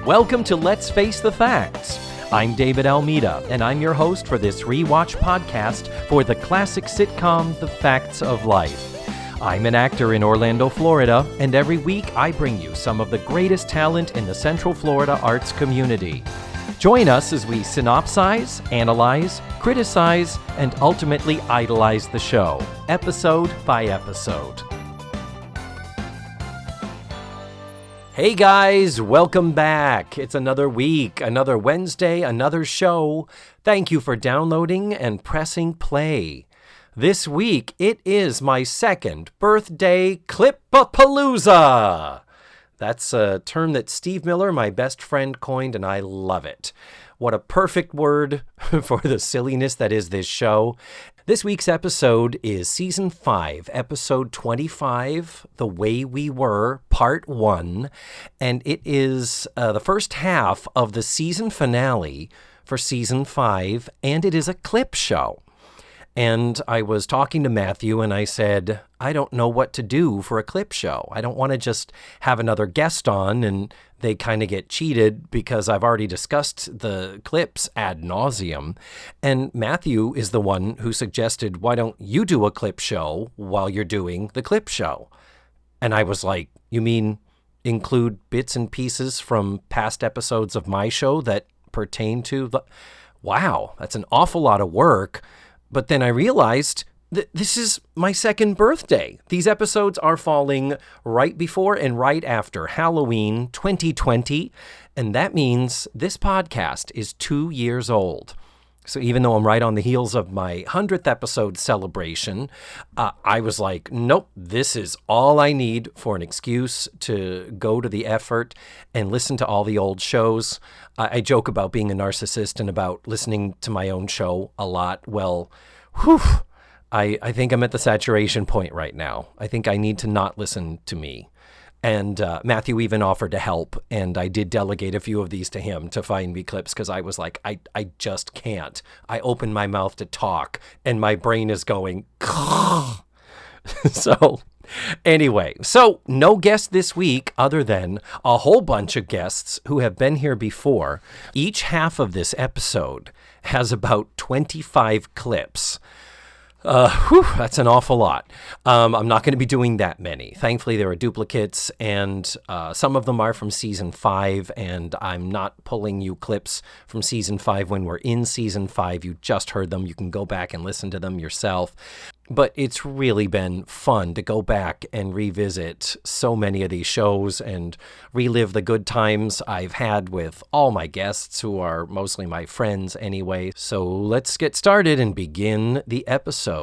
Welcome to Let's Face the Facts. I'm David Almeida, and I'm your host for this rewatch podcast for the classic sitcom The Facts of Life. I'm an actor in Orlando, Florida, and every week I bring you some of the greatest talent in the Central Florida arts community. Join us as we synopsize, analyze, criticize, and ultimately idolize the show, episode by episode. Hey guys, welcome back. It's another week, another Wednesday, another show. Thank you for downloading and pressing play. This week, it is my second birthday Clip-A-Palooza. That's a term that Steve Miller, my best friend, coined, and I love it. What a perfect word for the silliness that is this show. This week's episode is Season 5, Episode 25, The Way We Were, Part 1, and it is the first half of the season finale for Season 5, and it is a clip show. And I was talking to Matthew, and I said, I don't know what to do for a clip show. I don't want to just have another guest on, and they kind of get cheated because I've already discussed the clips ad nauseum. And Matthew is the one who suggested, why don't you do a clip show while you're doing the clip show? And I was like, you mean include bits and pieces from past episodes of my show that pertain to the... Wow, that's an awful lot of work. But then I realized that this is my second birthday. These episodes are falling right before and right after Halloween 2020, and that means this podcast is 2 years old. So even though I'm right on the heels of my 100th episode celebration, I was like, nope, this is all I need for an excuse to go to the effort and listen to all the old shows. I joke about being a narcissist and about listening to my own show a lot. Well, I think I'm at the saturation point right now. I think I need to not listen to me. And Matthew even offered to help, and I did delegate a few of these to him to find me clips because I was like, I just can't. I open my mouth to talk, and my brain is going, So anyway, so no guest this week other than a whole bunch of guests who have been here before. Each half of this episode has about 25 clips. That's an awful lot. I'm not going to be doing that many. Thankfully, there are duplicates, and some of them are from Season 5, and I'm not pulling you clips from Season 5 when we're in Season 5. You just heard them. You can go back and listen to them yourself. But it's really been fun to go back and revisit so many of these shows and relive the good times I've had with all my guests, who are mostly my friends anyway. So let's get started and begin the episode.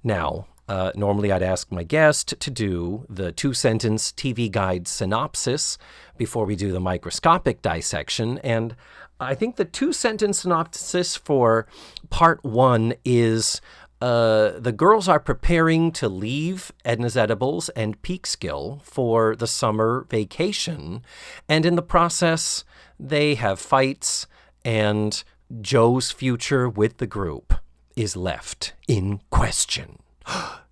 Now, normally I'd ask my guest to do the 2-sentence TV guide synopsis before we do the microscopic dissection. And I think the 2-sentence synopsis for Part 1 is... the girls are preparing to leave Edna's Edibles and Peekskill for the summer vacation, and in the process, they have fights, and Joe's future with the group is left in question.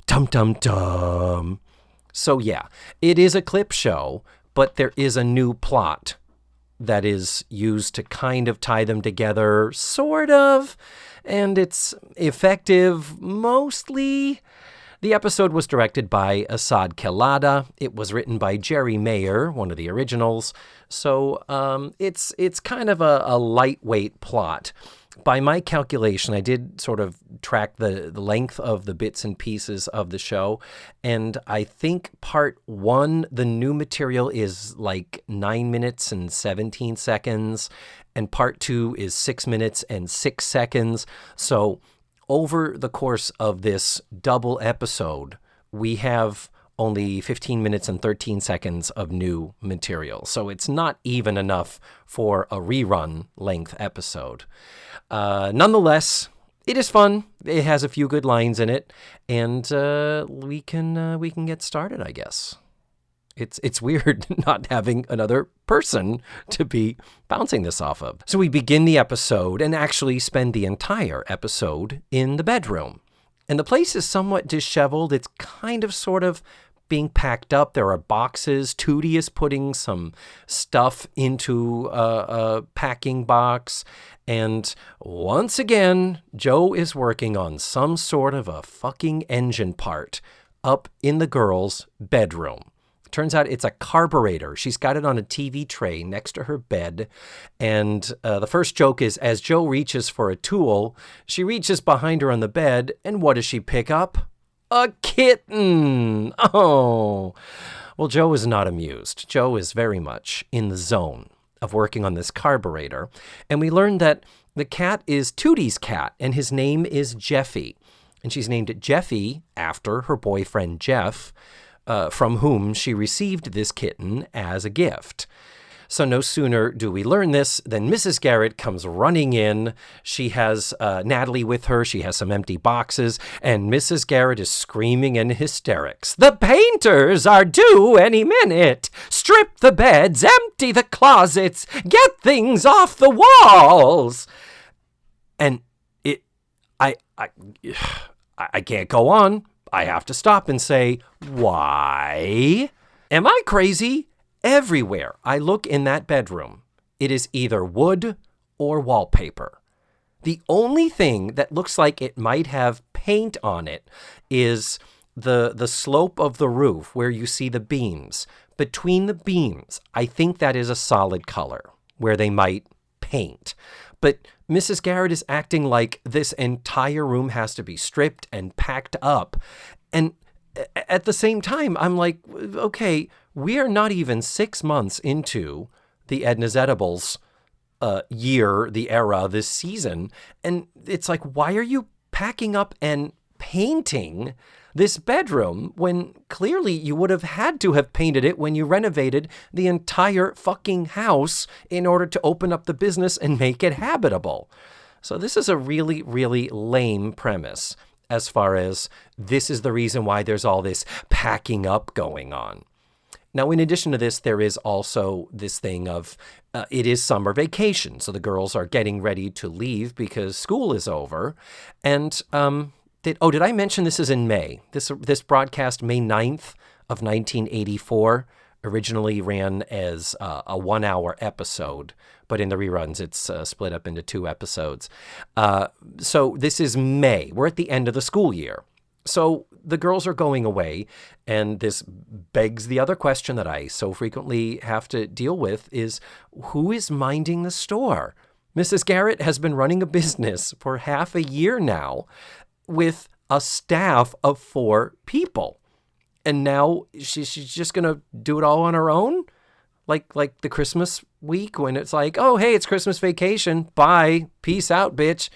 Dum dum dum. So yeah, it is a clip show, but there is a new plot that is used to kind of tie them together, sort of. And it's effective mostly. The episode was directed by Asad Kelada. It was written by Jerry Mayer, one of the originals. So it's kind of a lightweight plot. By my calculation, I did sort of track the length of the bits and pieces of the show. And I think Part 1, the new material is like 9 minutes and 17 seconds. And Part 2 is 6 minutes and 6 seconds. So over the course of this double episode, we have only 15 minutes and 13 seconds of new material. So it's not even enough for a rerun length episode. Nonetheless, it is fun. It has a few good lines in it, and we can get started, I guess. It's weird not having another person to be bouncing this off of. So we begin the episode and actually spend the entire episode in the bedroom. And the place is somewhat disheveled. It's kind of sort of being packed up. There are boxes. Tootie is putting some stuff into a packing box. And once again, Joe is working on some sort of a fucking engine part up in the girls' bedroom. Turns out it's a carburetor. She's got it on a TV tray next to her bed. And the first joke is, as Joe reaches for a tool, she reaches behind her on the bed, and what does she pick up? A kitten! Oh! Well, Joe is not amused. Joe is very much in the zone of working on this carburetor. And we learned that the cat is Tootie's cat, and his name is Jeffy. And she's named it Jeffy after her boyfriend Jeff, from whom she received this kitten as a gift. So no sooner do we learn this than Mrs. Garrett comes running in. She has Natalie with her. She has some empty boxes, and Mrs. Garrett is screaming in hysterics. "The painters are due any minute. Strip the beds, empty the closets, get things off the walls." And I can't go on. I have to stop and say, why? Am I crazy? Everywhere I look in that bedroom, it is either wood or wallpaper. The only thing that looks like it might have paint on it is the slope of the roof where you see the beams. Between the beams, I think that is a solid color where they might paint. But Mrs. Garrett is acting like this entire room has to be stripped and packed up. And at the same time, I'm like, okay, we are not even 6 months into the Edna's Edibles year, the era, this season. And it's like, why are you packing up and painting this bedroom when clearly you would have had to have painted it when you renovated the entire fucking house in order to open up the business and make it habitable? So this is a really, really lame premise as far as this is the reason why there's all this packing up going on. Now, in addition to this, there is also this thing of it is summer vacation. So the girls are getting ready to leave because school is over. And did I mention this is in May? This broadcast May 9th of 1984 originally ran as a 1-hour episode, but in the reruns it's split up into 2 episodes. So this is May. We're at the end of the school year. So the girls are going away, and this begs the other question that I so frequently have to deal with is, who is minding the store? Mrs. Garrett has been running a business for half a year now with a staff of 4 people. And now she's just going to do it all on her own? Like the Christmas week when it's like, oh, hey, it's Christmas vacation. Bye. Peace out, bitch.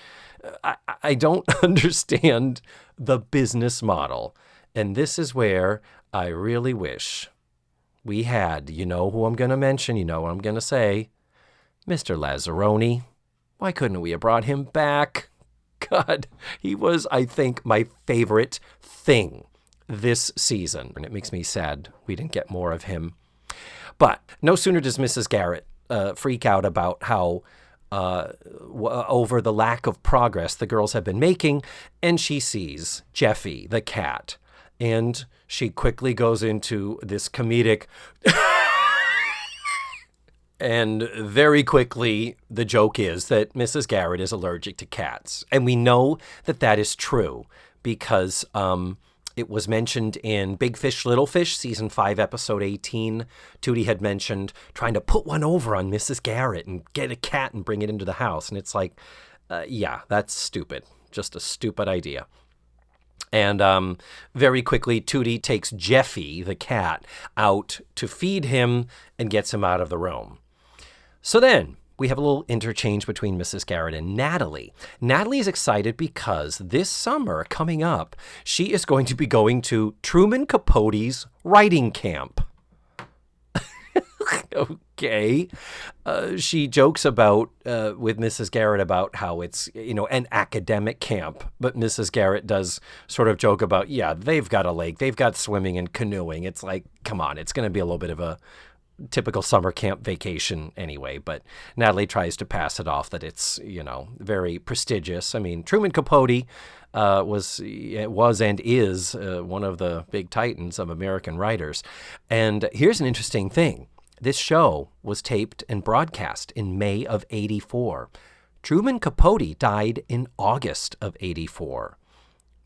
I don't understand the business model. And this is where I really wish we had, you know who I'm going to mention, you know what I'm going to say, Mr. Lazzaroni. Why couldn't we have brought him back? God, he was, I think, my favorite thing this season. And it makes me sad we didn't get more of him. But no sooner does Mrs. Garrett freak out about how over the lack of progress the girls have been making, and she sees Jeffy, the cat, and she quickly goes into this comedic and very quickly the joke is that Mrs. Garrett is allergic to cats. And we know that that is true because it was mentioned in Big Fish, Little Fish, season 5, episode 18. Tootie had mentioned trying to put one over on Mrs. Garrett and get a cat and bring it into the house. And it's like, yeah, that's stupid. Just a stupid idea. And very quickly, Tootie takes Jeffy, the cat, out to feed him and gets him out of the room. So then we have a little interchange between Mrs. Garrett and Natalie. Natalie is excited because this summer coming up, she is going to be going to Truman Capote's writing camp. Okay. She jokes about, with Mrs. Garrett about how it's, an academic camp. But Mrs. Garrett does sort of joke about, yeah, they've got a lake. They've got swimming and canoeing. It's like, come on, it's going to be a little bit of a typical summer camp vacation anyway. But Natalie tries to pass it off that it's, very prestigious. I mean, Truman Capote, was and is one of the big titans of American writers. And here's an interesting thing. This show was taped and broadcast in May of 84. Truman Capote died in August of 84.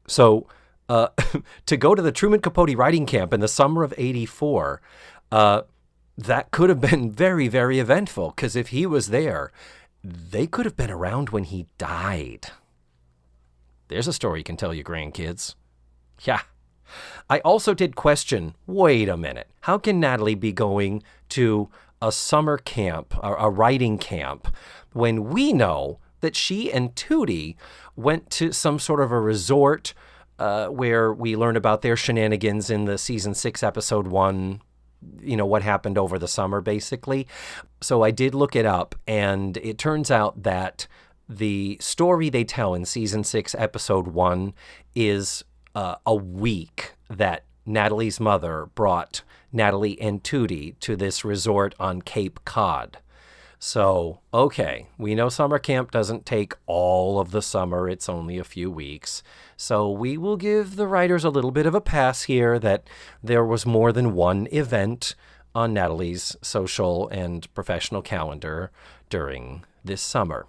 So to go to the Truman Capote writing camp in the summer of 84, that could have been very, very eventful, because if he was there, they could have been around when he died. There's a story you can tell your grandkids. Yeah. I also did question, wait a minute, how can Natalie be going to a summer camp, a writing camp, when we know that she and Tootie went to some sort of a resort where we learn about their shenanigans in the season 6, episode 1, what happened over the summer, basically. So I did look it up, and it turns out that the story they tell in season 6, episode 1 is a week that Natalie's mother brought Natalie and Tootie to this resort on Cape Cod. So, okay, we know summer camp doesn't take all of the summer. It's only a few weeks. So we will give the writers a little bit of a pass here that there was more than one event on Natalie's social and professional calendar during this summer.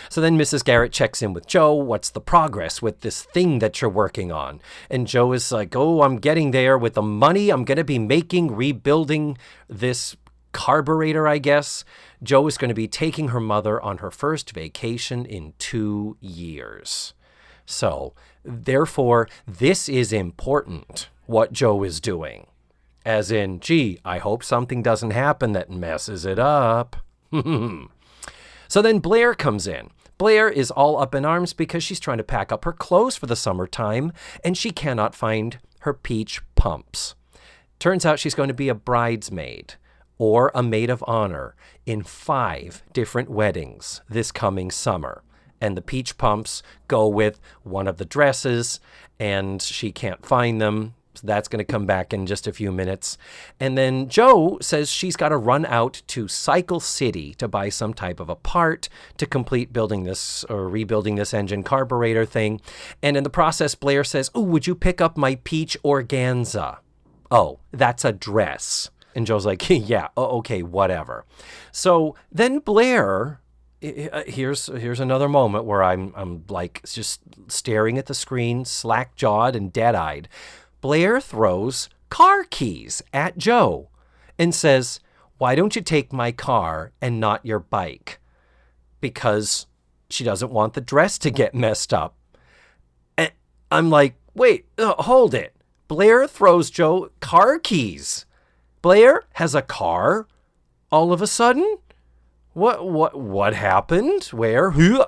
So then Mrs. Garrett checks in with Joe. What's the progress with this thing that you're working on? And Joe is like, oh, I'm getting there with the money I'm going to be making rebuilding this carburetor, I guess. Joe is going to be taking her mother on her first vacation in 2 years. So, therefore, this is important, what Joe is doing. As in, gee, I hope something doesn't happen that messes it up. So then Blair comes in. Blair is all up in arms because she's trying to pack up her clothes for the summertime, and she cannot find her peach pumps. Turns out she's going to be a bridesmaid or a maid of honor in 5 different weddings this coming summer. And the peach pumps go with one of the dresses, and she can't find them. So that's going to come back in just a few minutes. And then Joe says she's got to run out to Cycle City to buy some type of a part to complete building this or rebuilding this engine carburetor thing. And in the process, Blair says, oh, would you pick up my peach organza? Oh, that's a dress. And Joe's like, yeah, okay, whatever. So then Blair, here's another moment where I'm like just staring at the screen, slack-jawed and dead-eyed. Blair throws car keys at Joe and says, why don't you take my car and not your bike? Because she doesn't want the dress to get messed up. And I'm like, wait, hold it. Blair throws Joe car keys. Blair has a car all of a sudden? What happened? Where? Who?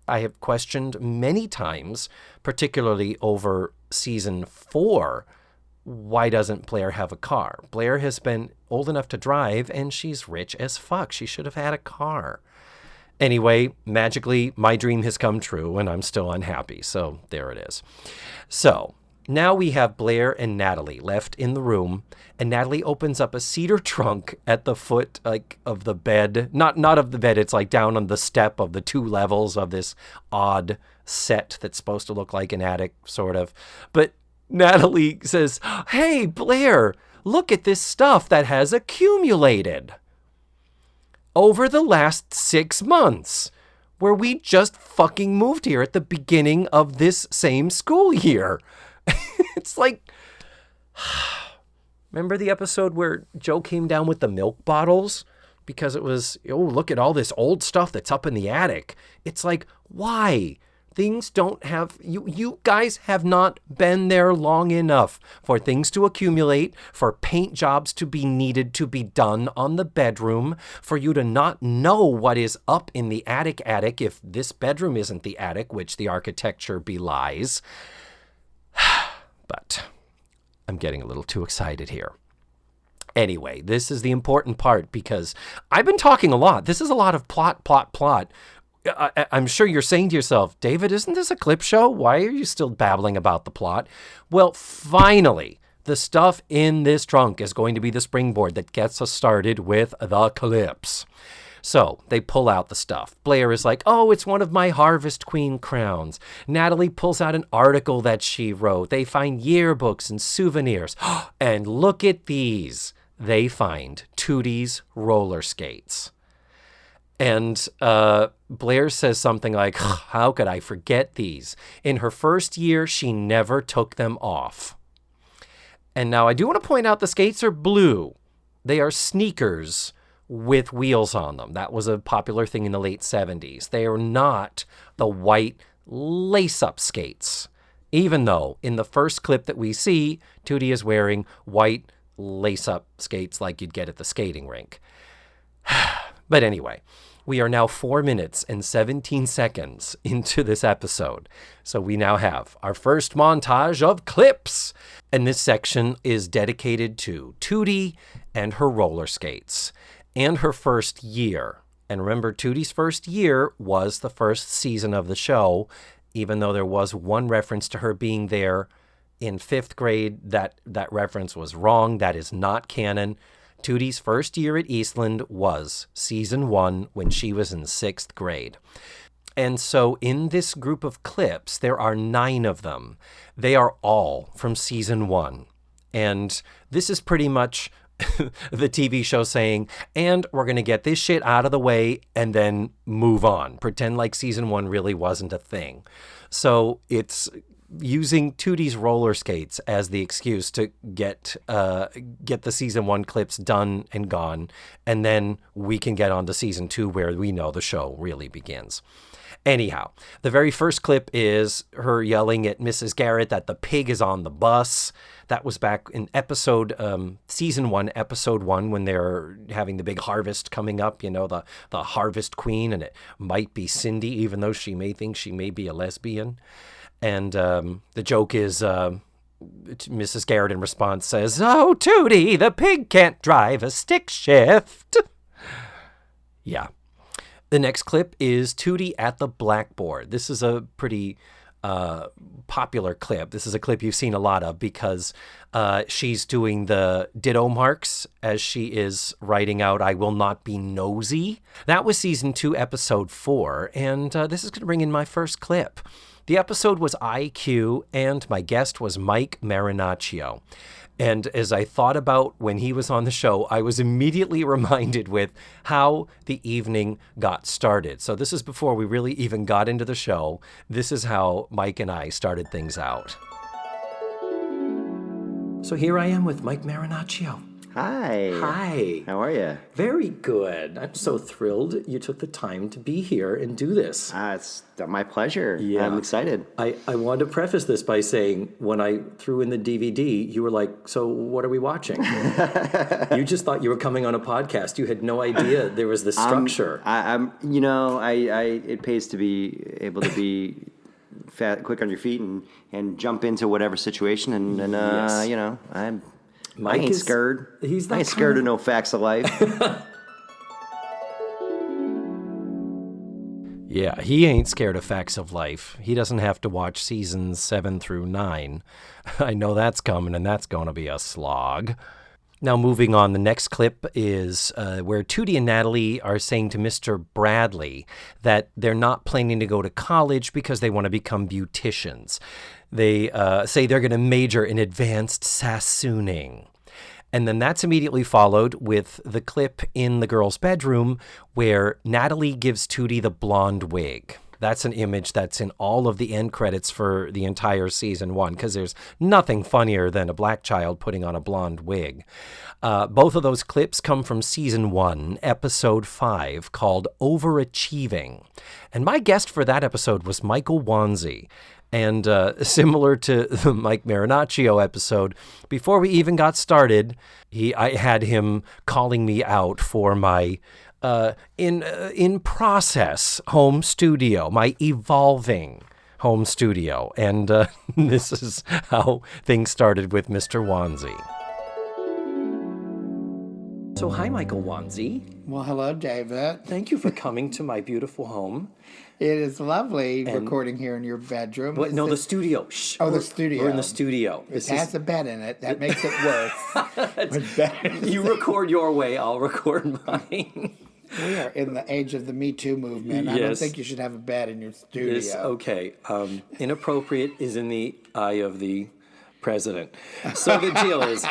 I have questioned many times, particularly over season 4, why doesn't Blair have a car? Blair has been old enough to drive, and she's rich as fuck. She should have had a car. Anyway, magically, my dream has come true, and I'm still unhappy. So there it is. So now we have Blair and Natalie left in the room, and Natalie opens up a cedar trunk at the foot of the bed. Not of the bed, it's like down on the step of the 2 levels of this odd set that's supposed to look like an attic, sort of. But Natalie says, hey, Blair, look at this stuff that has accumulated over the last 6 months, where we just fucking moved here at the beginning of this same school year. It's like, remember the episode where Joe came down with the milk bottles because it was, oh, look at all this old stuff that's up in the attic. It's like, why? Things don't have, you guys have not been there long enough for things to accumulate, for paint jobs to be needed to be done on the bedroom, for you to not know what is up in the attic if this bedroom isn't the attic, which the architecture belies. But I'm getting a little too excited here. Anyway, this is the important part because I've been talking a lot. This is a lot of plot. I'm sure you're saying to yourself, David, isn't this a clip show? Why are you still babbling about the plot? Well, finally, the stuff in this trunk is going to be the springboard that gets us started with the clips. So they pull out the stuff. Blair is like, oh, it's one of my Harvest Queen crowns. Natalie pulls out an article that she wrote. They find yearbooks and souvenirs. And look at these. They find Tootie's roller skates. And Blair says something like, how could I forget these? In her first year, she never took them off. And now I do want to point out the skates are blue. They are sneakers with wheels on them. That was a popular thing in the late 70s. They are not the white lace-up skates. Even though in the first clip that we see, Tootie is wearing white lace-up skates like you'd get at the skating rink. But anyway, we are now 4 minutes and 17 seconds into this episode. So we now have our first montage of clips. And this section is dedicated to Tootie and her roller skates and her first year. And remember, Tootie's first year was the first season of the show, even though there was one reference to her being there in 5th grade. That reference was wrong. That is not canon. Tootie's first year at Eastland was season 1 when she was in 6th grade. And so in this group of clips, there are 9 of them. They are all from season 1. And this is pretty much the TV show saying, and we're going to get this shit out of the way and then move on. Pretend like season 1 really wasn't a thing. So it's using Tootie's roller skates as the excuse to get the season 1 clips done and gone, and then we can get on to season 2 where we know the show really begins. Anyhow, the very first clip is her yelling at Mrs. Garrett that the pig is on the bus. That was back in season 1, episode 1, when they're having the big harvest coming up, you know, the Harvest Queen, and it might be Cindy, even though she may think she may be a lesbian. And the joke is Mrs. Garrett in response says, "Oh, Tootie, the pig can't drive a stick shift." Yeah. The next clip is Tootie at the blackboard. This is a pretty popular clip. This is a clip you've seen a lot of because she's doing the ditto marks as she is writing out, "I will not be nosy." That was season 2, episode 4. And this is going to bring in my first clip. The episode was IQ, and my guest was Mike Marinaccio. And as I thought about when he was on the show, I was immediately reminded with how the evening got started. So this is before we really even got into the show. This is how Mike and I started things out. So here I am with Mike Marinaccio. Hi. Hi. How are you? Very good. I'm so thrilled you took the time to be here and do this. It's my pleasure. Yeah. I'm excited. I wanted to preface this by saying when I threw in the DVD, you were like, so what are we watching? You just thought you were coming on a podcast. You had no idea there was this structure. It pays to be able to be quick on your feet and jump into whatever situation. Yes. I ain't scared. I ain't scared of no facts of life. Yeah, he ain't scared of facts of life. He doesn't have to watch seasons 7 through 9. I know that's coming, and that's going to be a slog. Now, moving on, the next clip is where Tootie and Natalie are saying to Mr. Bradley that they're not planning to go to college because they want to become beauticians. They say they're going to major in advanced sassooning. And then that's immediately followed with the clip in the girls' bedroom where Natalie gives Tootie the blonde wig. That's an image that's in all of the end credits for the entire season 1, because there's nothing funnier than a black child putting on a blonde wig. Both of those clips come from season 1, episode 5, called Overachieving. And my guest for that episode was Michael Wanzi. And similar to the Mike Marinaccio episode, before we even got started, I had him calling me out for my in process home studio, my evolving home studio. And this is how things started with Mr. Wanzi. So hi, Michael Wanzi. Well, hello, David. Thank you for coming to my beautiful home. It is lovely recording here in your bedroom. The studio. Shh. The studio. We're in the studio. It has a bed in it. That makes it worse. You record your way, I'll record mine. We are in the age of the Me Too movement. I don't Yes. think you should have a bed in your studio. Okay. Inappropriate is in the eye of the president. So the deal is...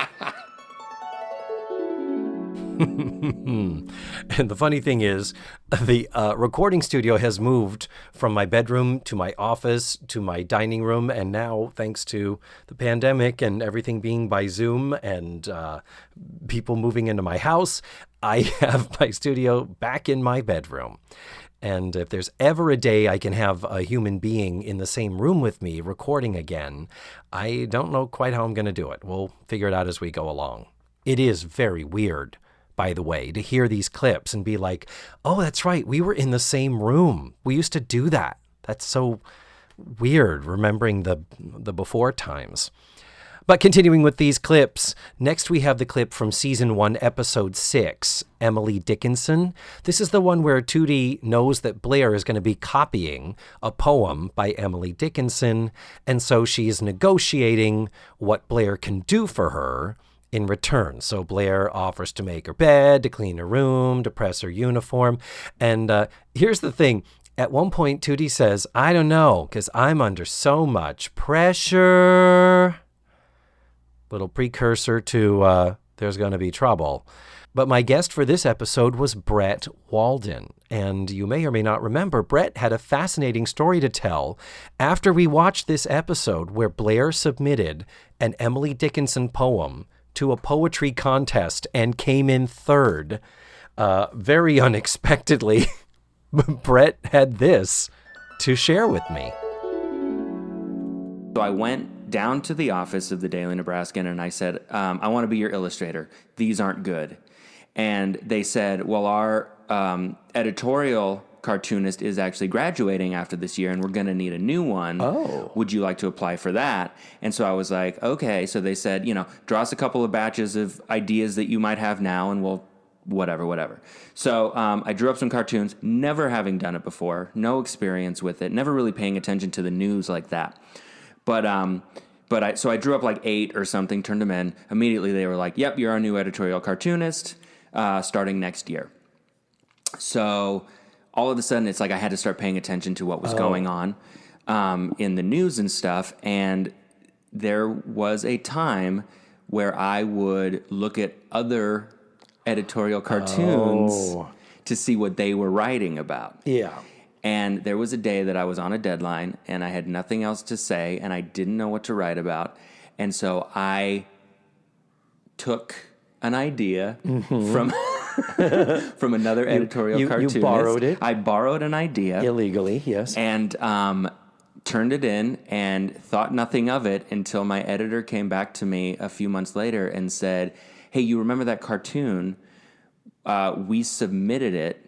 And the funny thing is, the recording studio has moved from my bedroom to my office to my dining room. And now, thanks to the pandemic and everything being by Zoom and people moving into my house, I have my studio back in my bedroom. And if there's ever a day I can have a human being in the same room with me recording again, I don't know quite how I'm going to do it. We'll figure it out as we go along. It is very weird, by the way, to hear these clips and be like, oh, that's right, we were in the same room. We used to do that. That's so weird, remembering the before times. But continuing with these clips, next we have the clip from Season 1, Episode 6, Emily Dickinson. This is the one where Tootie knows that Blair is going to be copying a poem by Emily Dickinson, and so she is negotiating what Blair can do for her in return. So Blair offers to make her bed, to clean her room, to press her uniform. And here's the thing. At one point, Tootie says, I don't know, because I'm under so much pressure. Little precursor to there's going to be trouble. But my guest for this episode was Brett Walden. And you may or may not remember, Brett had a fascinating story to tell after we watched this episode where Blair submitted an Emily Dickinson poem to a poetry contest and came in third. Very unexpectedly, Brett had this to share with me. So I went down to the office of the Daily Nebraskan and I said, I want to be your illustrator. These aren't good. And they said, well, our editorial cartoonist is actually graduating after this year and we're going to need a new one. Oh. Would you like to apply for that? And so I was like, okay. So they said, draw us a couple of batches of ideas that you might have now and we'll whatever. So I drew up some cartoons, never having done it before, no experience with it, never really paying attention to the news like that. But I drew up like 8 or something, turned them in. Immediately they were like, yep, you're our new editorial cartoonist starting next year. So all of a sudden it's like I had to start paying attention to what was going on in the news and stuff. And there was a time where I would look at other editorial cartoons to see what they were writing about. Yeah. And there was a day that I was on a deadline and I had nothing else to say and I didn't know what to write about. And so I took an idea from from another editorial cartoonist. You borrowed it? I borrowed an idea. Illegally, yes. And turned it in and thought nothing of it until my editor came back to me a few months later and said, hey, you remember that cartoon? We submitted it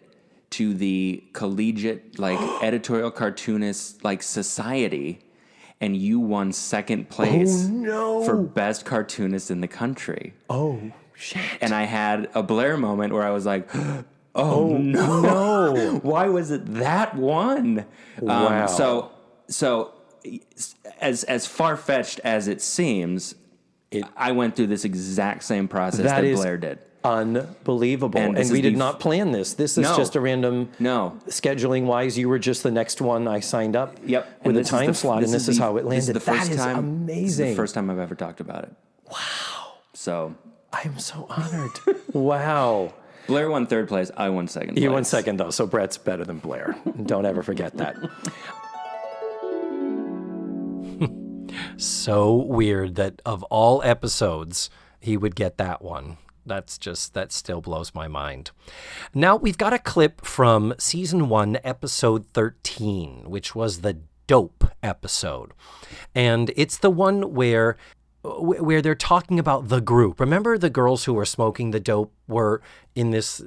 to the collegiate editorial cartoonist society, and you won second place for best cartoonist in the country. Oh shit! And I had a Blair moment where I was like, "Oh no! Why was it that one?" Wow. So as far-fetched as it seems, I went through this exact same process that Blair did. Unbelievable. And we did not plan this. This is just a random scheduling wise. You were just the next one I signed up with a time slot, and this is how it landed. That is amazing. This is the first time I've ever talked about it. Wow. So I am so honored. Wow. Blair won third place. I won second place. You won second, though, so Brett's better than Blair. Don't ever forget that. So weird that of all episodes, he would get that one. That still blows my mind. Now we've got a clip from Season 1, Episode 13, which was the dope episode. And it's the one where they're talking about the group. Remember the girls who were smoking the dope were in this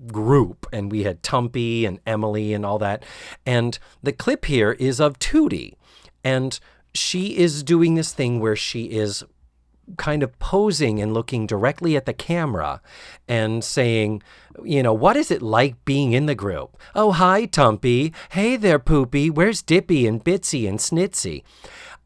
group, and we had Tumpy and Emily and all that. And the clip here is of Tootie, and she is doing this thing where she is kind of posing and looking directly at the camera and saying, what is it like being in the group? Oh, hi, Tumpy. Hey there, Poopy. Where's Dippy and Bitsy and Snitsy?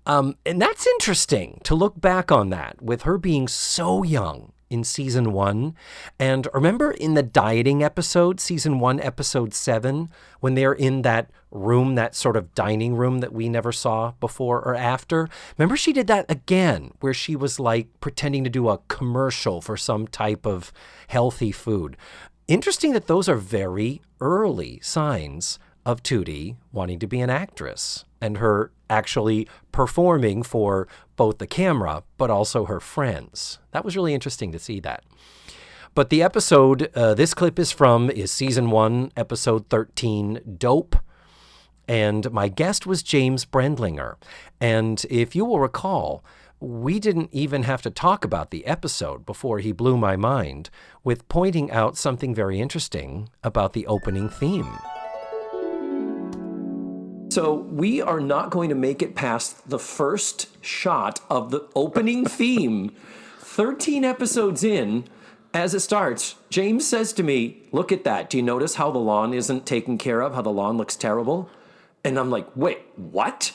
And that's interesting to look back on that with her being so young in season 1. And remember in the dieting episode, season 1, episode 7, when they're in that room, that sort of dining room that we never saw before or after? Remember she did that again, where she was like pretending to do a commercial for some type of healthy food. Interesting that those are very early signs of Tootie wanting to be an actress and her actually performing for both the camera but also her friends. That was really interesting to see that. But the episode this clip is from is season 1, episode 13, Dope. And my guest was James Brendlinger. And if you will recall, we didn't even have to talk about the episode before he blew my mind with pointing out something very interesting about the opening theme. So we are not going to make it past the first shot of the opening theme. 13 episodes in, as it starts, James says to me, look at that. Do you notice how the lawn isn't taken care of? How the lawn looks terrible? And I'm like, wait, what?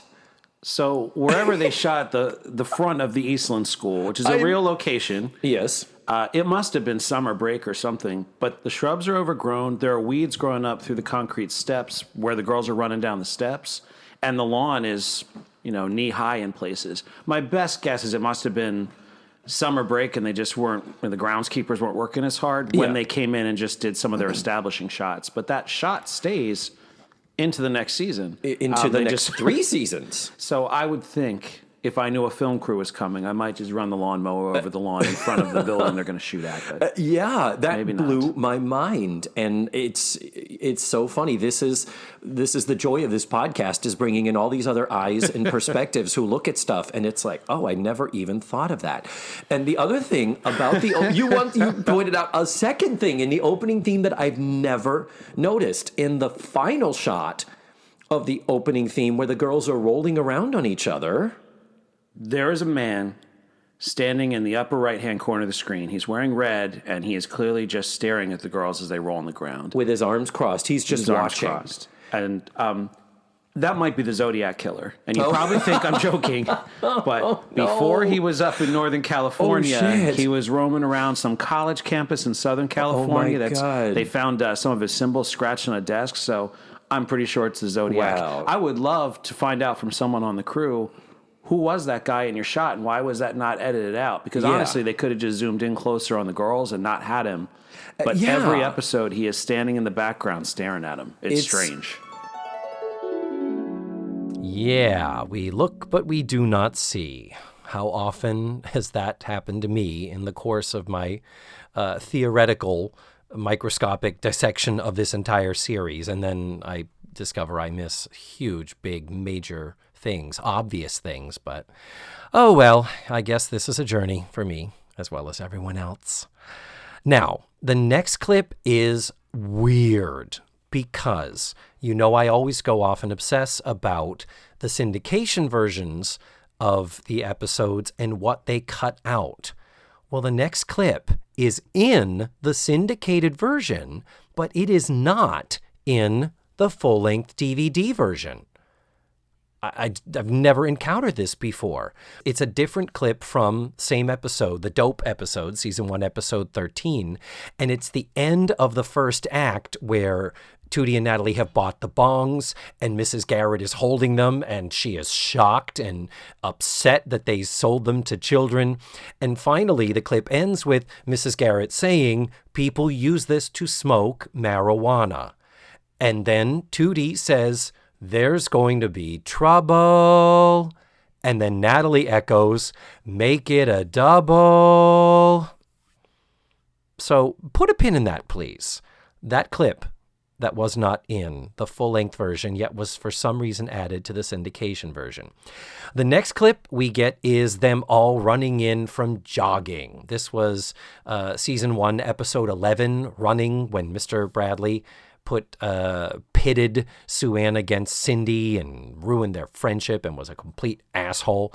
So wherever they shot the front of the Eastland School, which is a real location. Yes. It must have been summer break or something, but the shrubs are overgrown. There are weeds growing up through the concrete steps where the girls are running down the steps, and the lawn is, knee high in places. My best guess is it must have been summer break, and they just weren't, the groundskeepers weren't working as hard when they came in and just did some of their establishing shots. But that shot stays into the next season. Into the next 3 seasons. So I would think if I knew a film crew was coming, I might just run the lawnmower over the lawn in front of the building they're going to shoot at. But yeah, that blew not. my mind, and it's so funny. This is the joy of this podcast, is bringing in all these other eyes and perspectives who look at stuff, and it's like, oh, I never even thought of that. And the other thing about you pointed out a second thing in the opening theme that I've never noticed in the final shot of the opening theme, where the girls are rolling around on each other. There is a man standing in the upper right-hand corner of the screen. He's wearing red, and he is clearly just staring at the girls as they roll on the ground. With his arms crossed. He's just watching. Arms crossed. And that might be the Zodiac Killer. And you probably think I'm joking, but before he was up in Northern California, he was roaming around some college campus in Southern California. God. They found some of his symbols scratched on a desk, so I'm pretty sure it's the Zodiac. Wow. I would love to find out from someone on the crew, who was that guy in your shot, and why was that not edited out? Because honestly, they could have just zoomed in closer on the girls and not had him. But every episode, he is standing in the background staring at him. It's strange. Yeah, we look, but we do not see. How often has that happened to me in the course of my theoretical, microscopic dissection of this entire series? And then I discover I miss huge, big, major things, obvious things, but oh well, I guess this is a journey for me as well as everyone else. Now, the next clip is weird because I always go off and obsess about the syndication versions of the episodes and what they cut out. Well, the next clip is in the syndicated version, but it is not in the full-length DVD version. I've never encountered this before. It's a different clip from same episode, the Dope episode, season 1, episode 13. And it's the end of the first act where Tootie and Natalie have bought the bongs and Mrs. Garrett is holding them and she is shocked and upset that they sold them to children. And finally, the clip ends with Mrs. Garrett saying, people use this to smoke marijuana. And then Tootie says, there's going to be trouble. And then Natalie echoes, make it a double. So put a pin in that, please. That clip that was not in the full-length version, yet was for some reason added to the syndication version. The next clip we get is them all running in from jogging. This was season 1, episode 11, Running, when Mr. Bradley pitted Sue Ann against Cindy and ruined their friendship and was a complete asshole.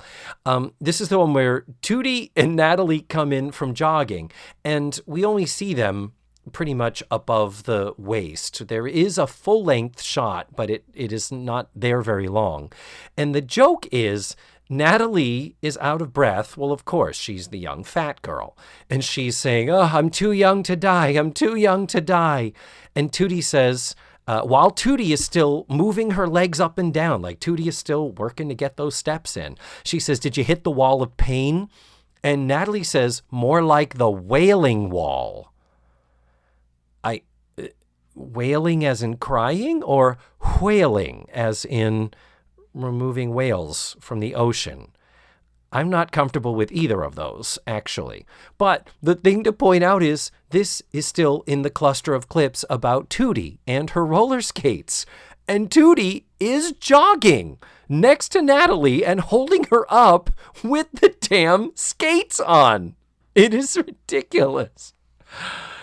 This is the one where Tootie and Natalie come in from jogging, and we only see them pretty much above the waist. There is a full-length shot, but it is not there very long. And the joke is Natalie is out of breath. Well, of course, she's the young fat girl. And she's saying, oh, I'm too young to die. I'm too young to die. And Tootie says, while Tootie is still moving her legs up and down, like Tootie is still working to get those steps in, she says, did you hit the wall of pain? And Natalie says, more like the wailing wall. Wailing as in crying, or whaling as in removing whales from the ocean? I'm not comfortable with either of those, actually. But the thing to point out is this is still in the cluster of clips about Tootie and her roller skates. And Tootie is jogging next to Natalie and holding her up with the damn skates on. It is ridiculous.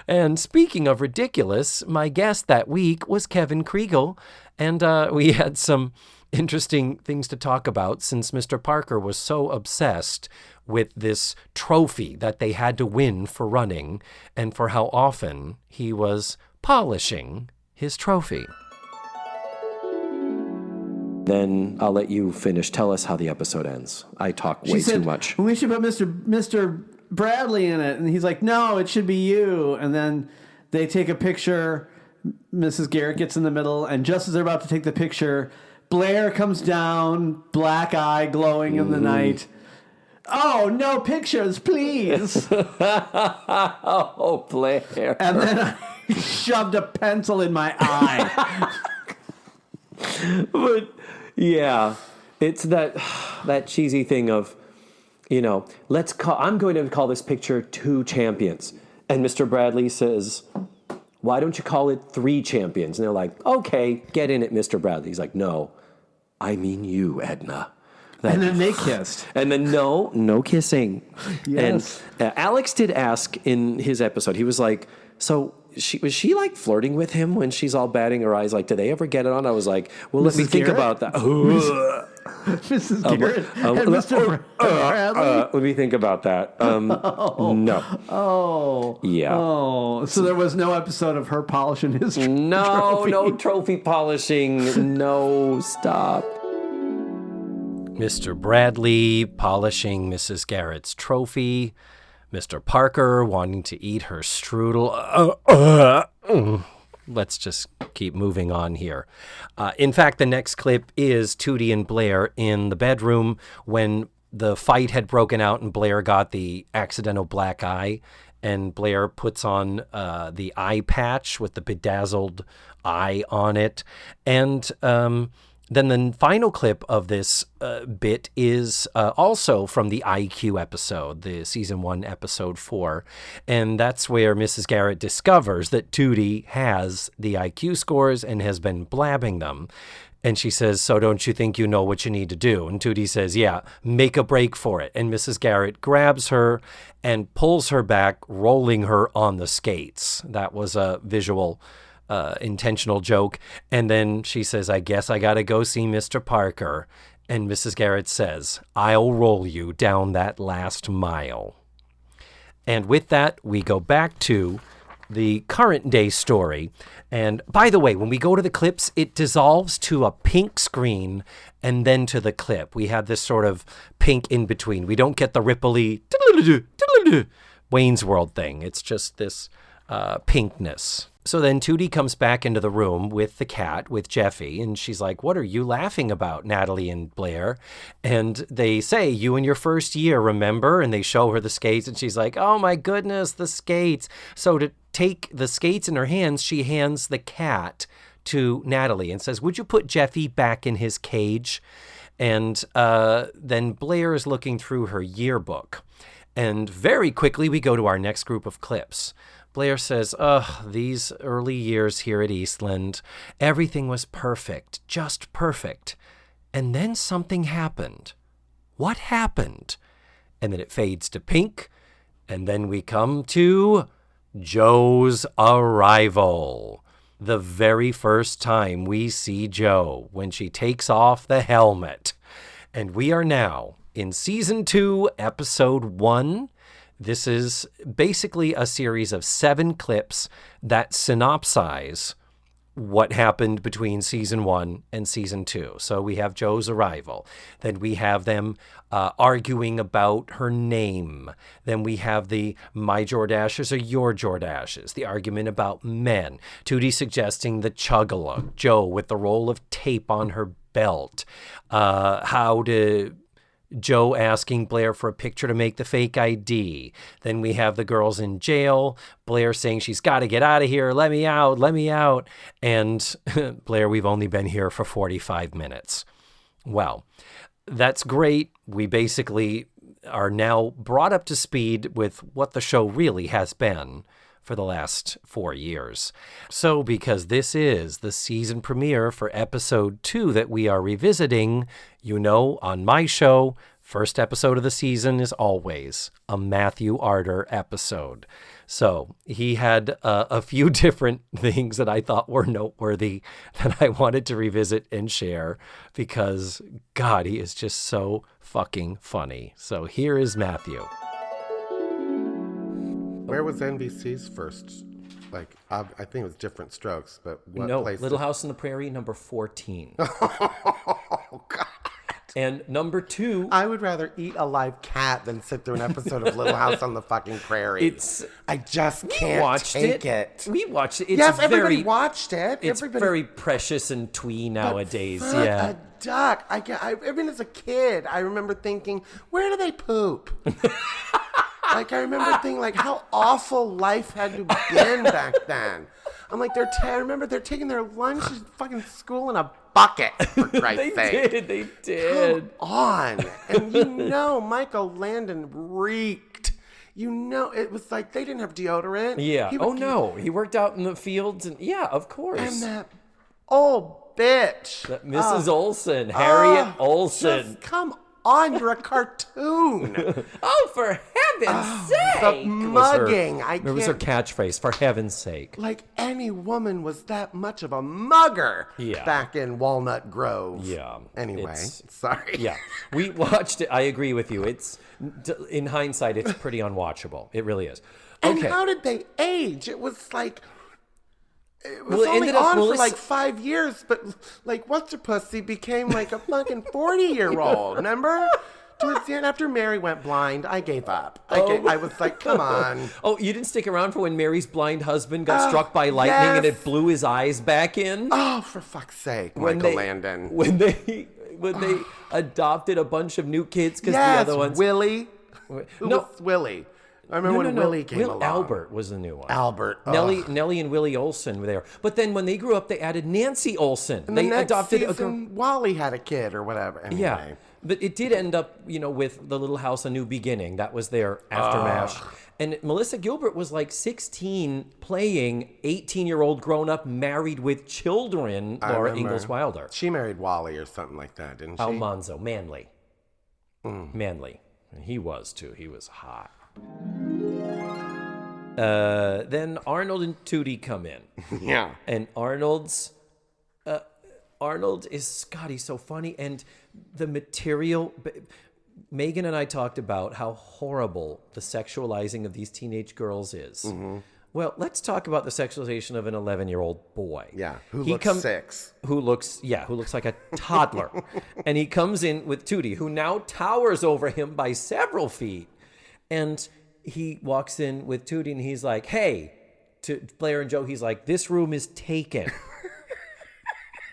And speaking of ridiculous, my guest that week was Kevin Kriegel, and we had some interesting things to talk about since Mr. Parker was so obsessed with this trophy that they had to win for running and for how often he was polishing his trophy. Then I'll let you finish. Tell us how the episode ends. I talk way too much. We should put Mr. Bradley in it. And he's like, no, it should be you. And then they take a picture. Mrs. Garrett gets in the middle. And just as they're about to take the picture, Blair comes down, black eye glowing in the night. Oh, no pictures, please. Oh, Blair. And then I shoved a pencil in my eye. But, yeah, it's that cheesy thing of, you know, I'm going to call this picture 2 champions. And Mr. Bradley says, why don't you call it 3 champions? And they're like, okay, get in it, Mr. Bradley. He's like, no, I mean you, Edna. And then they kissed. And then no kissing. Yes. And Alex did ask in his episode, he was like, so was she like flirting with him when she's all batting her eyes? Like, did they ever get it on? I was like, well, let me think about that. Mrs. Garrett and Mr. Bradley? Let me think about that. No. Oh. Yeah. Oh. So there was no episode of her polishing his trophy? No trophy polishing. No, stop. Mr. Bradley polishing Mrs. Garrett's trophy. Mr. Parker wanting to eat her strudel. Let's just keep moving on here. In fact, the next clip is Tootie and Blair in the bedroom when the fight had broken out and Blair got the accidental black eye. And Blair puts on the eye patch with the bedazzled eye on it. And then the final clip of this bit is also from the IQ episode, the season 1, episode 4. And that's where Mrs. Garrett discovers that Tootie has the IQ scores and has been blabbing them. And she says, so don't you think you know what you need to do? And Tootie says, yeah, make a break for it. And Mrs. Garrett grabs her and pulls her back, rolling her on the skates. That was a visual intentional joke. And then she says, I guess I gotta go see Mr. Parker. And Mrs. Garrett says, I'll roll you down that last mile. And with that, we go back to the current day story. And by the way, when we go to the clips, it dissolves to a pink screen and then to the clip. We have this sort of pink in between. We don't get the ripply Wayne's World thing. It's just this pinkness. So then Tootie comes back into the room with the cat, with Jeffy, and she's like, what are you laughing about, Natalie and Blair? And they say, you in your first year, remember? And they show her the skates, and she's like, oh my goodness, the skates. So to take the skates in her hands, she hands the cat to Natalie and says, would you put Jeffy back in his cage? And then Blair is looking through her yearbook. And very quickly, we go to our next group of clips. Blair says, these early years here at Eastland, everything was perfect, just perfect. And then something happened. What happened? And then it fades to pink. And then we come to Joe's arrival. The very first time we see Joe when she takes off the helmet. And we are now in season 2, episode 1. This is basically a series of 7 clips that synopsize what happened between season 1 and season 2. So we have Joe's arrival. Then we have them arguing about her name. Then we have the my Jordashes are your Jordashes. The argument about men. Tootie suggesting the chuggalo. Joe with the roll of tape on her belt. Joe asking Blair for a picture to make the fake ID. Then we have the girls in jail. Blair saying she's got to get out of here. Let me out. Let me out. And Blair, we've only been here for 45 minutes. Well, that's great. We basically are now brought up to speed with what the show really has been for the last 4 years. So because this is the season premiere for episode 2 that we are revisiting, on my show, first episode of the season is always a Matthew Arter episode. So he had a few different things that I thought were noteworthy that I wanted to revisit and share because, God, he is just so fucking funny. So here is Matthew. Where was NBC's first? I think it was Different Strokes, but what place? Little House on the Prairie, number 14. Oh, God. And number 2. I would rather eat a live cat than sit through an episode of Little House on the fucking Prairie. I just can't take it. We watched it. Yes, everybody watched it. It's very precious and twee nowadays. But a duck. I mean, as a kid, I remember thinking, where do they poop? I remember thinking, how awful life had to have been back then. I'm like, I remember they're taking their lunch to fucking school in a bucket, for Christ's sake. They did. Come on. And Michael Landon reeked. It was like they didn't have deodorant. Yeah. No. He worked out in the fields and of course. And that old bitch. That Mrs. Olsen, Harriet Olsen. Just come on, you're a cartoon. Oh, for heaven's sake. The mugging. It was her catchphrase, for heaven's sake. Any woman was that much of a mugger back in Walnut Grove. Yeah. Anyway, sorry. Yeah. We watched it. I agree with you. In hindsight, it's pretty unwatchable. It really is. Okay. And how did they age? It was it was only on for 5 years, but what's her pussy became a fucking 40-year-old. Remember? Towards the end, after Mary went blind, I gave up. I was like, come on. Oh, you didn't stick around for when Mary's blind husband got struck by lightning and it blew his eyes back in? Oh, for fuck's sake, Michael Landon. When they adopted a bunch of new kids because the other ones... Willie. Who was Willie? I remember when Willie came along. Albert was the new one. Albert. Nellie and Willie Olsen were there. But then when they grew up, they added Nancy Olsen. And they adopted a girl. Wally had a kid or whatever. Anyway. Yeah. But it did end up, with The Little House, A New Beginning. That was their aftermath. And Melissa Gilbert was 16 playing 18-year-old grown-up married with children, Laura Ingalls Wilder. She married Wally or something like that, didn't she? Almanzo. Manly. Manly. And he was, too. He was hot. Then Arnold and Tootie come in. Yeah. And Arnold is, God, he's so funny. And the material, Megan and I talked about how horrible the sexualizing of these teenage girls is. Mm-hmm. Well, let's talk about the sexualization of an 11-year-old boy. Yeah, who looks 6. Who looks like a toddler. And he comes in with Tootie, who now towers over him by several feet. And he walks in with Tootie and he's like, hey, to Blair and Joe, he's like, this room is taken.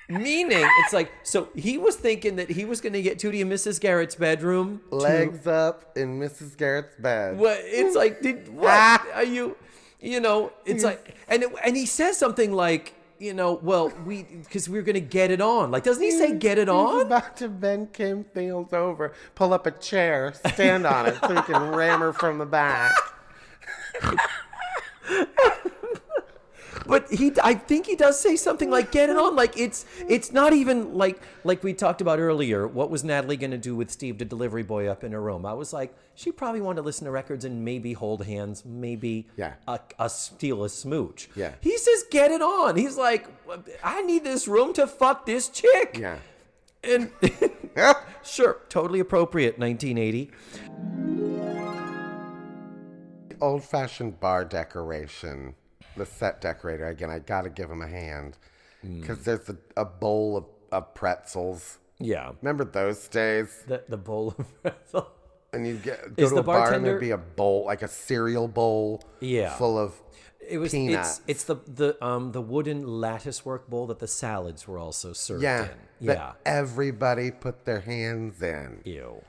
Meaning, it's so he was thinking that he was going to get Tootie in Mrs. Garrett's bedroom. Legs up in Mrs. Garrett's bed. What? It's what? Are you, it's and he says something because we're going to get it on. Doesn't he say get it on? He's about to bend Kim Fields over, pull up a chair, stand on it so he can ram her from the back. But I think he does say something like get it on. It's not even like we talked about earlier. What was Natalie going to do with Steve, the delivery boy, up in her room? I was like, she probably wanted to listen to records and maybe hold hands, maybe steal a smooch. Yeah. He says get it on. He's like, I need this room to fuck this chick. Yeah. And sure, totally appropriate, 1980. Old-fashioned bar decoration. The set decorator, again, I got to give him a hand. because there's a bowl of pretzels. Yeah. Remember those days? The bowl of pretzel. And you'd go Is to the a bar and bartender- there'd be a bowl, like a cereal bowl full of peanuts. It's the wooden lattice work bowl that the salads were also served in. That everybody put their hands in. Ew.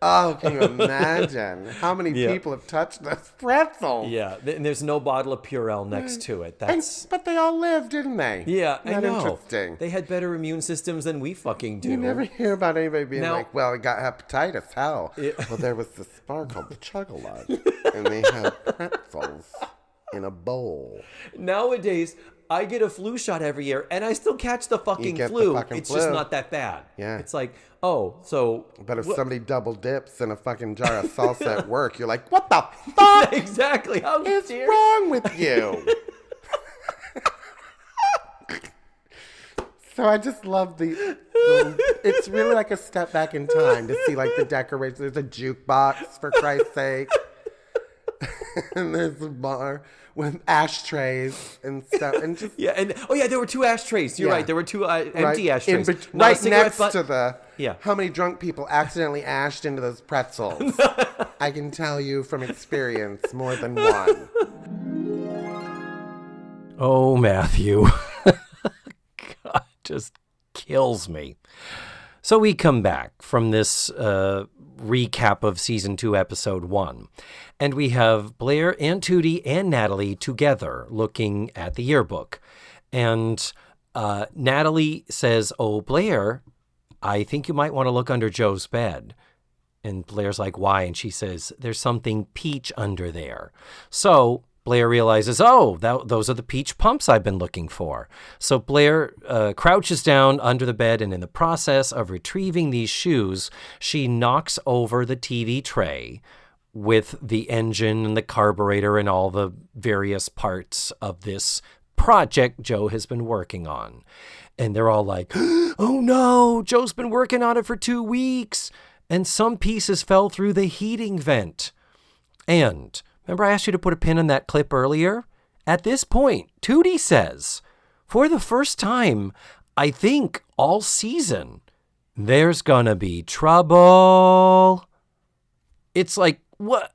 Oh, can you imagine how many people have touched this pretzel? Yeah, and there's no bottle of Purell next to it. But they all lived, didn't they? Yeah, I Not know. interesting. They had better immune systems than we fucking do. You never hear about anybody being Now- like, well, he got hepatitis. How? Yeah. Well, there was this bar called the Chug-a-Lot, and they had pretzels in a bowl. Nowadays, I get a flu shot every year, and I still catch the fucking get the flu. fucking It's flu. just not that bad. Yeah. It's like, oh, so... But if somebody double dips in a fucking jar of salsa at work, you're like, what the fuck Exactly. How is dare wrong with you? So I just love it's really like a step back in time to see like the decorations. There's a jukebox, for Christ's sake. And there's a bar with ashtrays and stuff. And just Yeah, and there were 2 ashtrays. You're Yeah. right. There were 2 empty ashtrays. Not a right cigarette next butt- to the Yeah. how many drunk people accidentally ashed into those pretzels. I can tell you from experience, more than one. Oh, Matthew. God, just kills me. So we come back from this recap of season 2, episode 1. And we have Blair and Tootie and Natalie together looking at the yearbook. And Natalie says, oh, Blair, I think you might want to look under Joe's bed. And Blair's like, why? And she says, there's something peach under there. So Blair realizes, those are the peach pumps I've been looking for. So Blair crouches down under the bed, and in the process of retrieving these shoes, she knocks over the TV tray with the engine and the carburetor and all the various parts of this project Joe has been working on. And they're all like, oh no, Joe's been working on it for 2 weeks. And some pieces fell through the heating vent. And remember I asked you to put a pin in that clip earlier? At this point, Tootie says, for the first time, I think all season, there's gonna be trouble. It's like, what?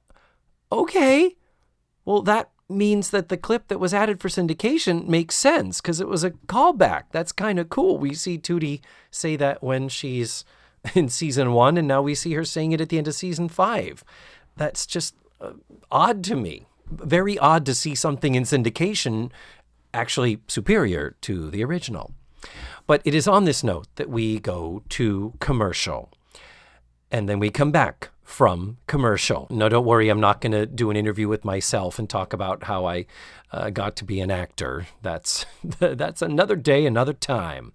Okay. Well, that means that the clip that was added for syndication makes sense because it was a callback. That's kind of cool. We see Tootie say that when she's in season 1, and now we see her saying it at the end of season 5. That's just odd to me. Very odd to see something in syndication actually superior to the original. But it is on this note that we go to commercial. And then we come back from commercial. No, don't worry, I'm not going to do an interview with myself and talk about how I got to be an actor. That's another day, another time.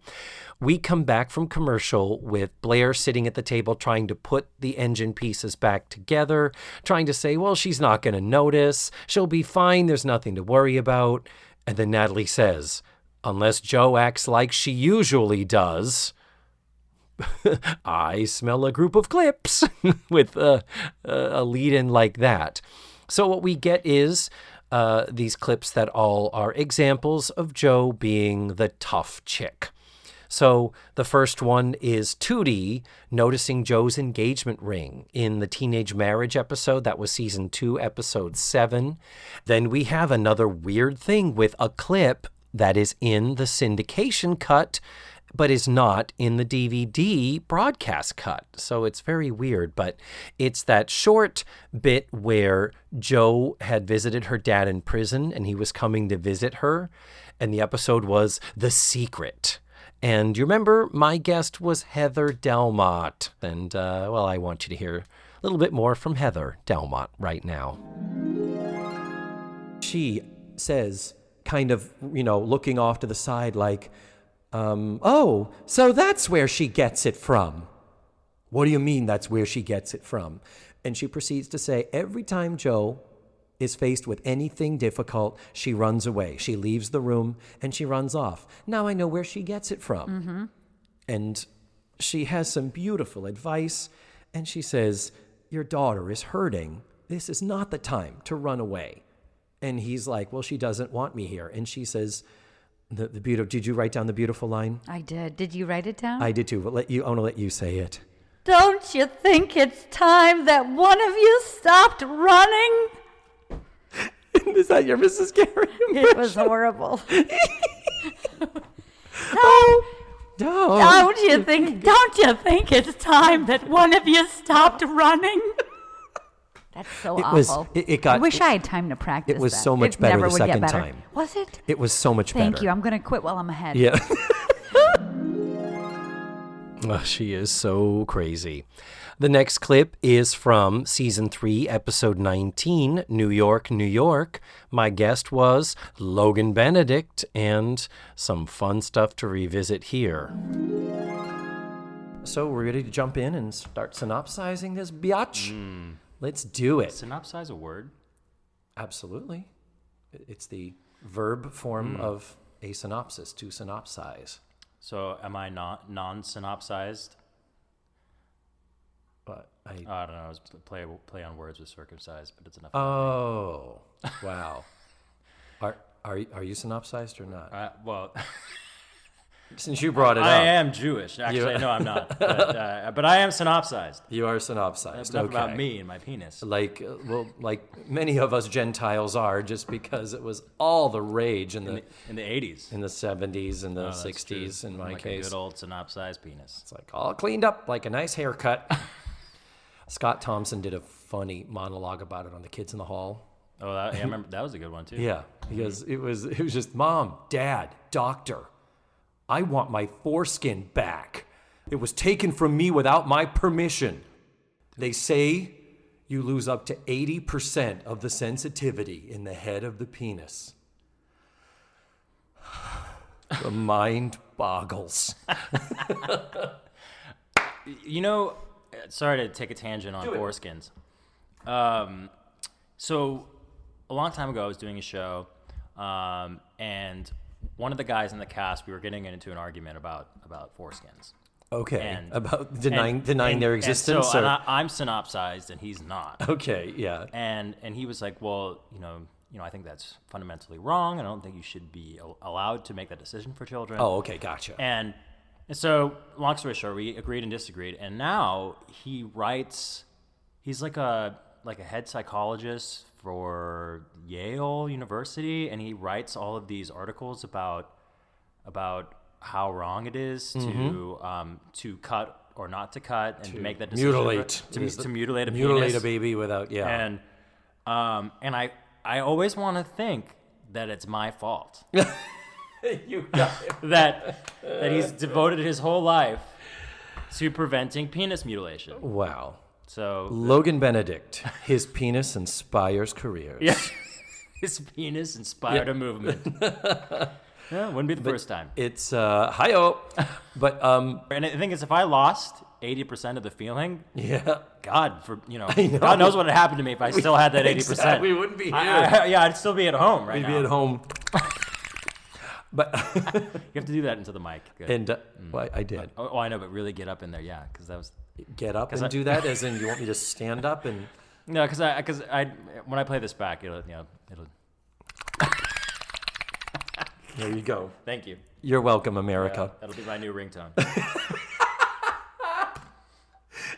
We come back from commercial with Blair sitting at the table trying to put the engine pieces back together, trying to say, well, she's not going to notice. She'll be fine. There's nothing to worry about. And then Natalie says, unless Joe acts like she usually does, I smell a group of clips with a lead-in like that. So what we get is these clips that all are examples of Joe being the tough chick. So the first one is Tootie noticing Joe's engagement ring in the teenage marriage episode. That was season 2, episode 7. Then we have another weird thing with a clip that is in the syndication cut, but is not in the DVD broadcast cut. So it's very weird, but it's that short bit where Joe had visited her dad in prison and he was coming to visit her. And the episode was The Secret. And you remember, my guest was Heather Delmont. And, I want you to hear a little bit more from Heather Delmont right now. She says, kind of, looking off to the side like, oh, so that's where she gets it from. What do you mean that's where she gets it from? And she proceeds to say, every time Joe is faced with anything difficult, she runs away. She leaves the room and she runs off. Now I know where she gets it from. Mm-hmm. And she has some beautiful advice. And she says, your daughter is hurting. This is not the time to run away. And he's like, well, she doesn't want me here. And she says, the beautiful, did you write down the beautiful line? I did. Did you write it down? I did too, but I want to let you say it. Don't you think it's time that one of you stopped running? Is that your Mrs. Gary impression? It was horrible. Don't you think it's time that one of you stopped running? That's so awful. I wish I had time to practice. It was that. so much It better never the would second get better. time. Was it? It was so much better. Thank you. I'm going to quit while I'm ahead. Yeah. Oh, she is so crazy. The next clip is from season 3, episode 19, New York, New York. My guest was Logan Benedict, and some fun stuff to revisit here. So we're ready to jump in and start synopsizing this biatch? Let's do it. Synopsize a word? Absolutely. It's the verb form of a synopsis, to synopsize. So am I not non-synopsized? But I don't know. I was play on words with circumcised, but it's enough. Oh, wow. Are you synopsized or not? Well, Since you brought it up. I am Jewish. Actually, no, I'm not. But I am synopsized. You are synopsized. That's enough okay. about me and my penis. Like many of us Gentiles are, just because it was all the rage in the 80s, in the 70s, and the 60s. In my like case, a good old synopsized penis. It's like all cleaned up, like a nice haircut. Scott Thompson did a funny monologue about it on The Kids in the Hall. Oh, I remember that was a good one too. Yeah, because it was just Mom, Dad, Doctor, I want my foreskin back. It was taken from me without my permission. They say you lose up to 80% of the sensitivity in the head of the penis. The mind boggles. You know, sorry to take a tangent on foreskins. So a long time ago, I was doing a show, and one of the guys in the cast, we were getting into an argument about foreskins. Okay, about denying their existence. And I'm synopsized, and he's not. Okay, yeah. And he was like, well, I think that's fundamentally wrong, and I don't think you should be allowed to make that decision for children. Oh, okay, gotcha. And so, long story short, we agreed and disagreed, and now he writes. He's like a head psychologist for Yale University, and he writes all of these articles about how wrong it is to cut or not to cut and to make that decision. Mutilate. To mutilate a mutilate penis. a baby without, yeah. And I always want to think that it's my fault. You got it. that he's devoted his whole life to preventing penis mutilation. Wow. So Logan Benedict, his penis inspires careers. Yeah. His penis inspired a movement. Yeah, wouldn't be the first time. It's hi-oh. But and the thing is, if I lost 80% of the feeling, yeah, God knows what would happen to me if I still had that 80%. Exactly, we wouldn't be here. I'd still be at home right now. We'd be at home. But you have to do that into the mic. Good. And well, I did. I know, but really get up in there, yeah, because that was. Get up and do that, as in you want me to stand up and. No, because I when I play this back, it'll. There you go. Thank you. You're welcome, America. Yeah, that'll be my new ringtone.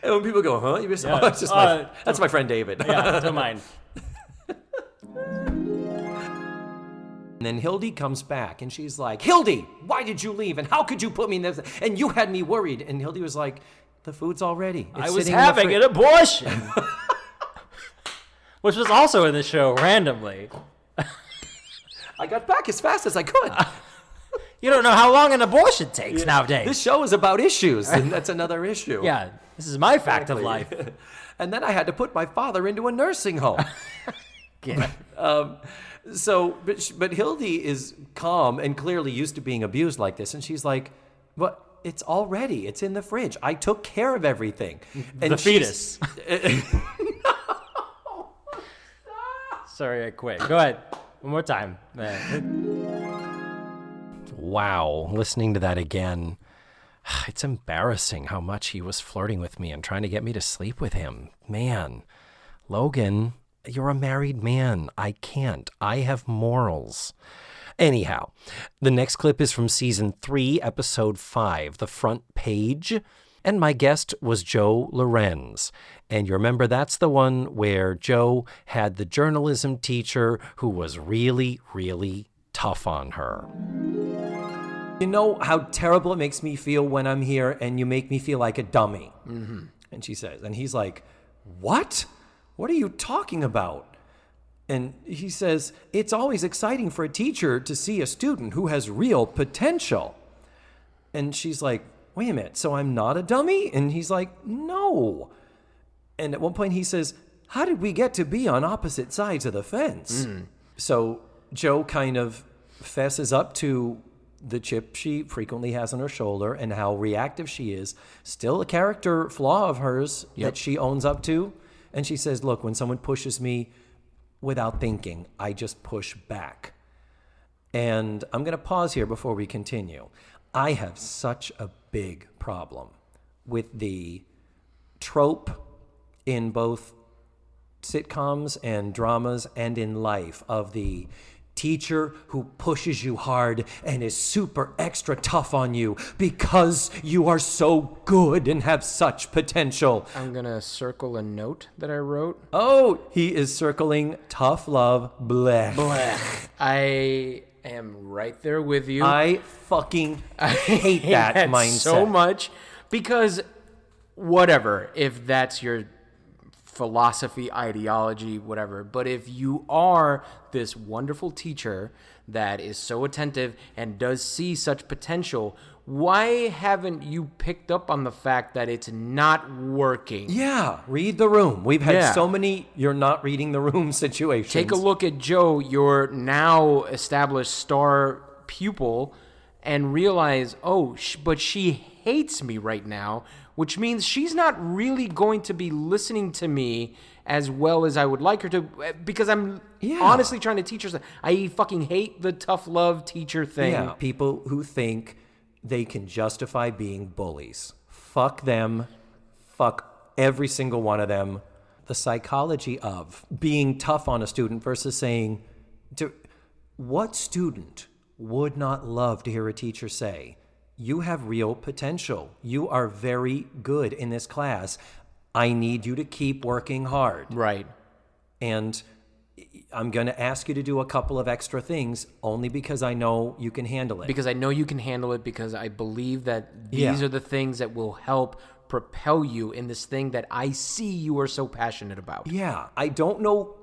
And when people go, huh? You just, that's my friend David. Yeah, don't mind. And then Hildy comes back and she's like, Hildy, why did you leave? And how could you put me in this? And you had me worried. And Hildy was like, the food's all ready. I was having an abortion. Which was also in the show randomly. I got back as fast as I could. You don't know how long an abortion takes nowadays. This show is about issues, and that's another issue. Yeah, this is my fact of life. And then I had to put my father into a nursing home. Yeah. But Hildy is calm and clearly used to being abused like this, and she's like, "But it's all ready. It's in the fridge. I took care of everything." And the fetus. Sorry, I quit. Go ahead. One more time. Wow, listening to that again, it's embarrassing how much he was flirting with me and trying to get me to sleep with him. Man, Logan, You're a married man. I can't. I have morals. Anyhow, the next clip is from season 3, episode 5, The Front Page. And my guest was Joe Lorenz. And you remember that's the one where Joe had the journalism teacher who was really, really tough on her. You know how terrible it makes me feel when I'm here and you make me feel like a dummy. Mm-hmm. And she says, and he's like, what? What are you talking about? And he says, it's always exciting for a teacher to see a student who has real potential. And she's like, wait a minute, so I'm not a dummy? And he's like, no. And at one point he says, how did we get to be on opposite sides of the fence? So Joe kind of fesses up to the chip she frequently has on her shoulder and how reactive she is. Still a character flaw of hers that she owns up to. And she says, look, when someone pushes me without thinking, I just push back. And I'm going to pause here before we continue. I have such a big problem with the trope in both sitcoms and dramas and in life of the teacher who pushes you hard and is super extra tough on you because you are so good and have such potential. I'm going to circle a note that I wrote. Oh, he is circling tough love, blech. Blech. I am right there with you. I fucking hate that mindset so much because whatever, if that's your philosophy, ideology, whatever. But if you are this wonderful teacher that is so attentive and does see such potential, why haven't you picked up on the fact that it's not working? Yeah, read the room. We've had so many you're not reading the room situations. Take a look at Joe, your now established star pupil, and realize, but she hates me right now, which means she's not really going to be listening to me as well as I would like her to, because I'm honestly trying to teach her something. I fucking hate the tough love teacher thing. Yeah, people who think they can justify being bullies. Fuck them. Fuck every single one of them. The psychology of being tough on a student versus saying, what student would not love to hear a teacher say, you have real potential. You are very good in this class. I need you to keep working hard. Right. And I'm going to ask you to do a couple of extra things only because I know you can handle it. Because I know you can handle it, because I believe that these are the things that will help propel you in this thing that I see you are so passionate about. Yeah. I don't know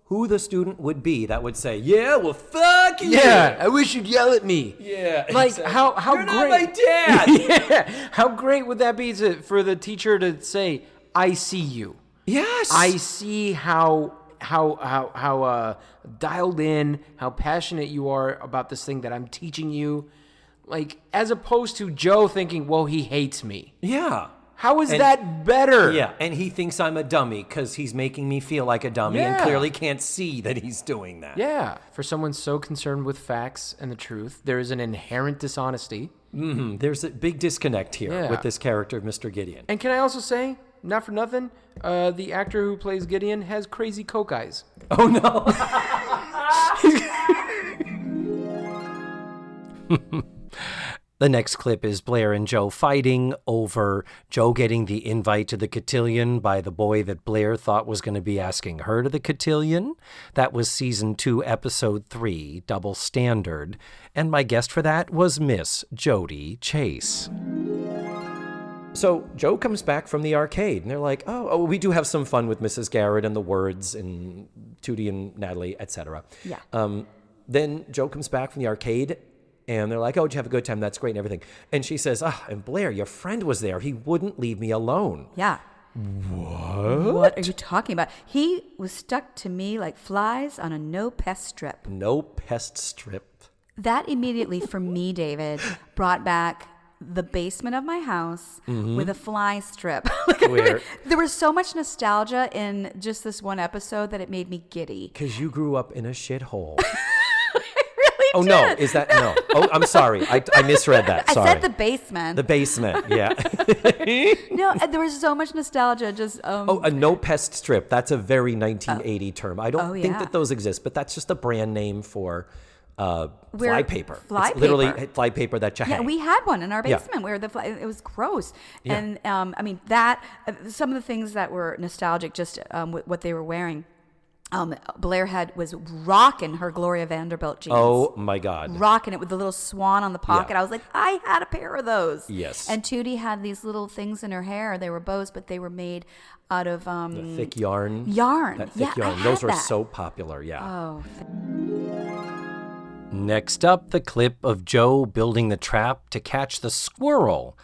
who the student would be that would say, yeah, well, fuck you. Yeah, I wish you'd yell at me. Yeah. Like, exactly. how You're great. Not my dad. Yeah. How great would that be for the teacher to say, I see you. Yes. I see how dialed in, how passionate you are about this thing that I'm teaching you. Like, as opposed to Joe thinking, well, he hates me. Yeah. How is that better? Yeah, and he thinks I'm a dummy because he's making me feel like a dummy and clearly can't see that he's doing that. Yeah. For someone so concerned with facts and the truth, there is an inherent dishonesty. Mm-hmm. There's a big disconnect here with this character of Mr. Gideon. And can I also say, not for nothing, the actor who plays Gideon has crazy coke eyes. Oh, no. The next clip is Blair and Joe fighting over Joe getting the invite to the cotillion by the boy that Blair thought was going to be asking her to the cotillion. That was season 2, episode 3, Double Standard. And my guest for that was Miss Jody Chase. So Joe comes back from the arcade, and they're like, oh, we do have some fun with Mrs. Garrett and the words and Tootie and Natalie, etc. Yeah. Then Joe comes back from the arcade, and they're like, oh, did you have a good time? That's great and everything. And she says, and Blair, your friend was there. He wouldn't leave me alone. Yeah. What are you talking about? He was stuck to me like flies on a no-pest strip. No pest strip. That immediately, for me, David, brought back the basement of my house with a fly strip. There was so much nostalgia in just this one episode that it made me giddy. Because you grew up in a shithole. I really Oh, no. Is that no? Oh, I'm sorry. I misread that. Sorry. I said the basement. The basement, yeah. No, there was so much nostalgia. Just a no pest strip. That's a very 1980 term. I don't think yeah. that those exist, but that's just a brand name for fly paper. Fly it's literally paper. fly paper that you hang. Yeah, we had one in our Yeah. basement where the it was gross. Yeah. And I mean that some of the things that were nostalgic, just what they were wearing. Blair was rocking her Gloria Vanderbilt jeans. Oh my God. Rocking it with the little swan on the pocket. Yeah. I was like, I had a pair of those. Yes. And Tootie had these little things in her hair. They were bows, but they were made out of The thick yarn. yarn. That thick Yeah, I yarn. had Those were that. so popular, yeah. Oh, Next up, the clip of Joe building the trap to catch the squirrel.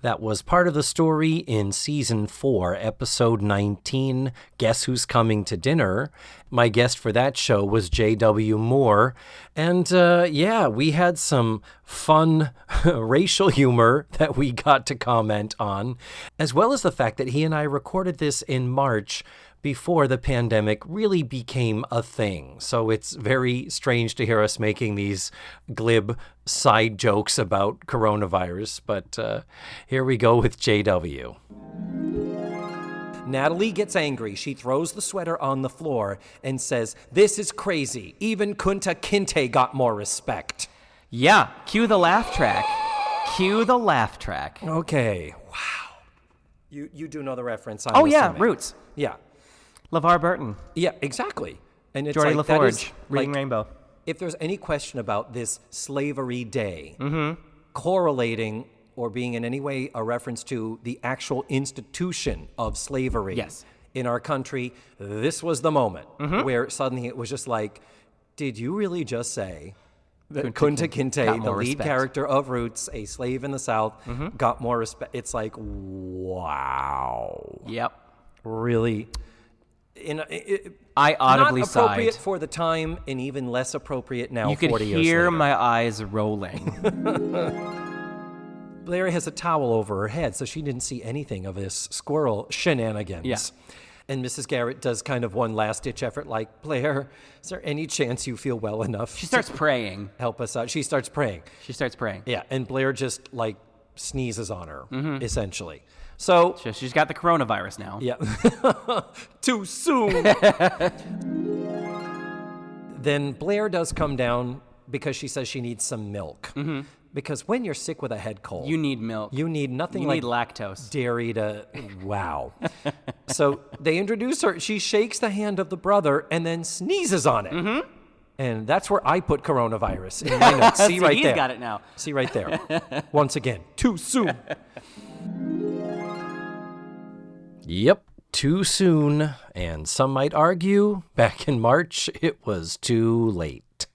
That was part of the story in Season 4, Episode 19, Guess Who's Coming to Dinner? My guest for that show was J.W. Moore. And yeah, we had some fun racial humor that we got to comment on, as well as the fact that he and I recorded this in March before the pandemic really became a thing. So it's very strange to hear us making these glib side jokes about coronavirus. But here we go with JW. Natalie gets angry. She throws the sweater on the floor and says, "This is crazy. Even Kunta Kinte got more respect." Yeah, cue the laugh track. Cue the laugh track. Okay, wow. You do know the reference. I'm Oh, yeah, assuming. Roots. Yeah. LeVar Burton. Yeah, exactly. And it's Geordie like, that is, LaForge, Reading like, Rainbow. if there's any question about this Slavery Day correlating or being in any way a reference to the actual institution of slavery Yes. in our country, this was the moment where suddenly it was just like, did you really just say that Kunta Kinte, got the more lead respect. character of Roots, a slave in the South, got more respect? It's like, wow. Yep. Really? I audibly not appropriate sighed. for the time, and even less appropriate now. You could 40 years hear later. my eyes rolling. Blair has a towel over her head, so she didn't see anything of this squirrel shenanigans. Yeah. And Mrs. Garrett does kind of one last-ditch effort, like, "Blair, is there any chance you feel well enough She starts praying. help us out?" She starts praying. She starts praying. Yeah, and Blair just, like, sneezes on her, essentially. So, So she's got the coronavirus now. yeah. Too soon. Then Blair does come down because she says she needs some milk. Because when you're sick with a head cold, You need milk. you need nothing You like need lactose. dairy to wow. So they introduce her. She shakes the hand of the brother and then sneezes on it. And that's where I put coronavirus in my notes. See right he's there. got it now. See right there. Once again, too soon. Yep, too soon. And some might argue back in March, it was too late.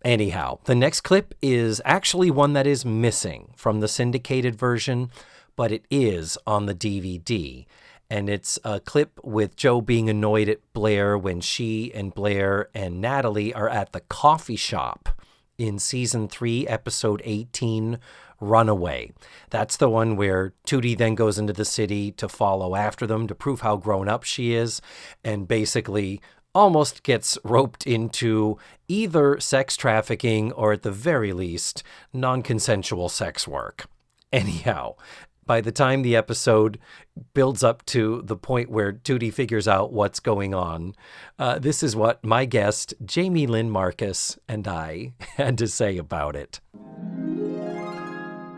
Anyhow, the next clip is actually one that is missing from the syndicated version, but it is on the DVD. And it's a clip with Joe being annoyed at Blair when she and Blair and Natalie are at the coffee shop in Season 3, Episode 18, Runaway. That's the one where Tootie then goes into the city to follow after them to prove how grown up she is, and basically almost gets roped into either sex trafficking or, at the very least, non-consensual sex work. Anyhow, by the time the episode builds up to the point where Tootie figures out what's going on, this is what my guest, Jamie Lynn Marcus, and I had to say about it.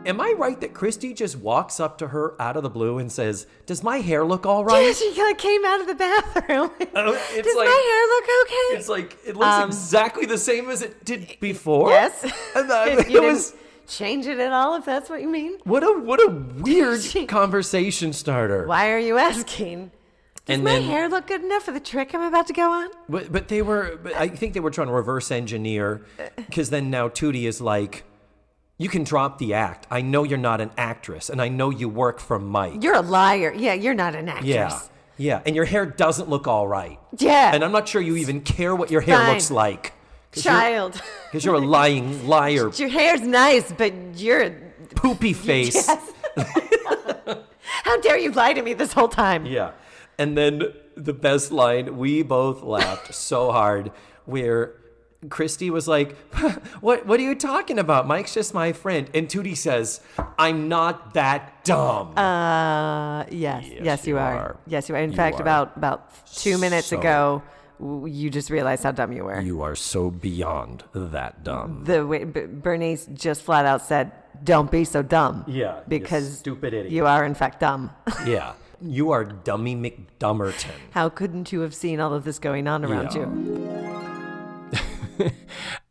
Am I right that Christy just walks up to her out of the blue and says, "Does my hair look all right?" Yeah, she kind of came out of the bathroom. It's Does like- my hair look okay? It's like, it looks exactly the same as it did before. Yes. And If it you was, didn't change it at all, if that's what you mean. what a weird conversation starter. Why are you asking? Does And my then- hair look good enough for the trick I'm about to go on? But I think they were trying to reverse engineer, because then now Tootie is like, "You can drop the act. I know you're not an actress, and I know you work for Mike." You're a liar. Yeah, you're not an actress. Yeah, and your hair doesn't look all right. Yeah. And I'm not sure you even care what your hair Fine. looks like. Child. Because you're a lying liar, Your hair's nice, but you're a... poopy face. Yes. How dare you lie to me this whole time? Yeah. And then the best line, we both laughed so hard, where Christy was like, what are you talking about? Mike's just my friend. And Tootie says, I'm not that dumb. Yes, you are. Yes, you are. In fact, about 2 minutes ago, you just realized how dumb you were. You are so beyond that dumb. The way Bernice just flat out said, "Don't be so dumb." Yeah, because stupid idiot. You are in fact dumb. Yeah, you are Dummy McDummerton. How couldn't you have seen all of this going on around you?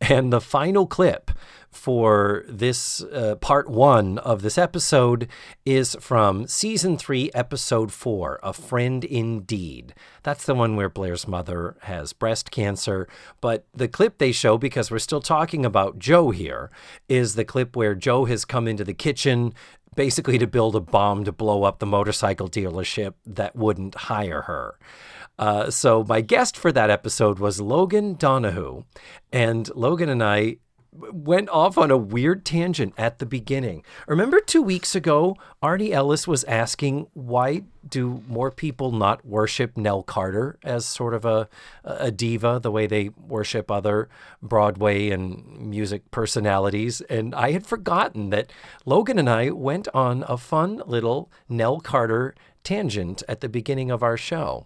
And the final clip for this part 1 of this episode is from season 3, episode 4, A Friend Indeed. That's the one where Blair's mother has breast cancer. But the clip they show, because we're still talking about Joe here, is the clip where Joe has come into the kitchen basically to build a bomb to blow up the motorcycle dealership that wouldn't hire her. So my guest for that episode was Logan Donahue, and Logan and I went off on a weird tangent at the beginning. Remember 2 weeks ago, Arnie Ellis was asking, why do more people not worship Nell Carter as sort of a diva, the way they worship other Broadway and music personalities? And I had forgotten that Logan and I went on a fun little Nell Carter tangent at the beginning of our show.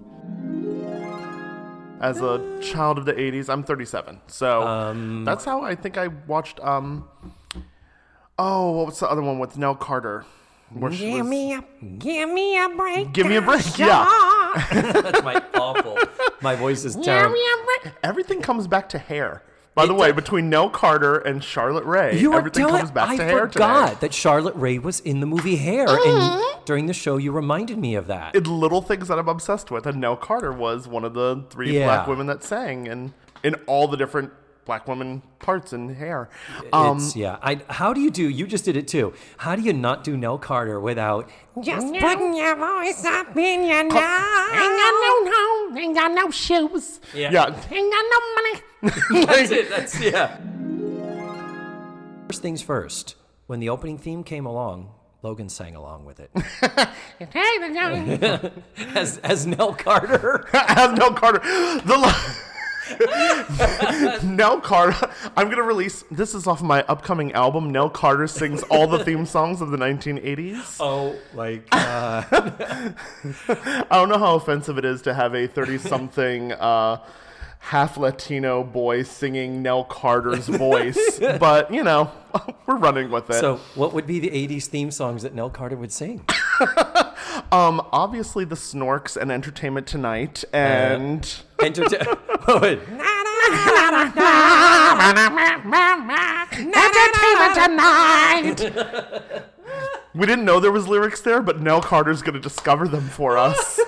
As a child of the 80s, I'm 37. So that's how I think I watched, what was the other one with Nell Carter? Give me a break. Give me a break, yeah. That's my voice is terrible. Everything comes back to hair. By the way, between Nell Carter and Charlotte Rae, everything comes back to hair today. I forgot that Charlotte Rae was in the movie Hair, and during the show you reminded me of that. It's little things that I'm obsessed with, and Nell Carter was one of the 3 black women that sang, and in all the different black women parts in Hair. How do you do? You just did it too. How do you not do Nell Carter without just putting your voice up in your nose? Ain't got no home, ain't got no shoes. Yeah. Ain't got no money. That's it. First things first. When the opening theme came along, Logan sang along with it. as Nell Carter. As Nell Carter. Nell Carter. I'm going to release, this is off my upcoming album, Nell Carter Sings All the Theme Songs of the 1980s. Oh my God. I don't know how offensive it is to have a 30-something half Latino boy singing Nell Carter's voice, but, we're running with it. So what would be the 80s theme songs that Nell Carter would sing? Obviously the Snorks and Entertainment Tonight, and... Entertainment Tonight! We didn't know there was lyrics there, but Nell Carter's going to discover them for us.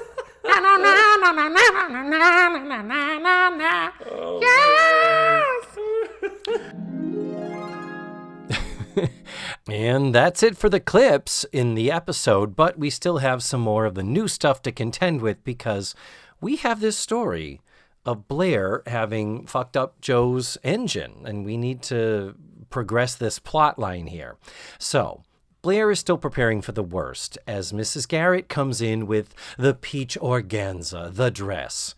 And that's it for the clips in the episode, but we still have some more of the new stuff to contend with because we have this story of Blair having fucked up Joe's engine, and we need to progress this plot line here. So Blair is still preparing for the worst as Mrs. Garrett comes in with the peach organza, the dress,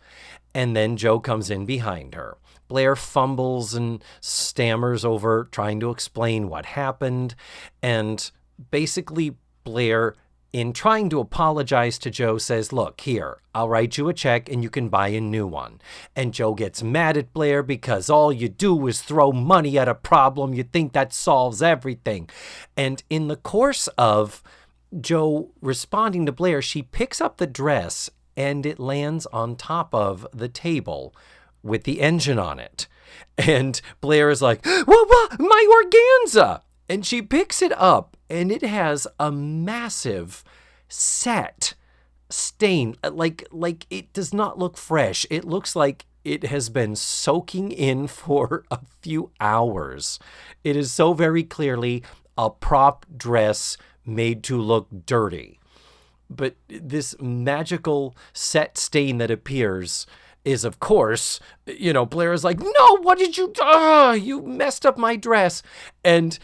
and then Joe comes in behind her. Blair fumbles and stammers over trying to explain what happened, and basically Blair, in trying to apologize to Joe, says, look, here, I'll write you a check and you can buy a new one. And Joe gets mad at Blair because all you do is throw money at a problem. You think that solves everything. And in the course of Joe responding to Blair, she picks up the dress and it lands on top of the table with the engine on it. And Blair is like, what, my organza! And she picks it up, and it has a massive set stain. Like it does not look fresh. It looks like it has been soaking in for a few hours. It is so very clearly a prop dress made to look dirty. But this magical set stain that appears is, of course, Blair is like, no, what did you do? You messed up my dress. And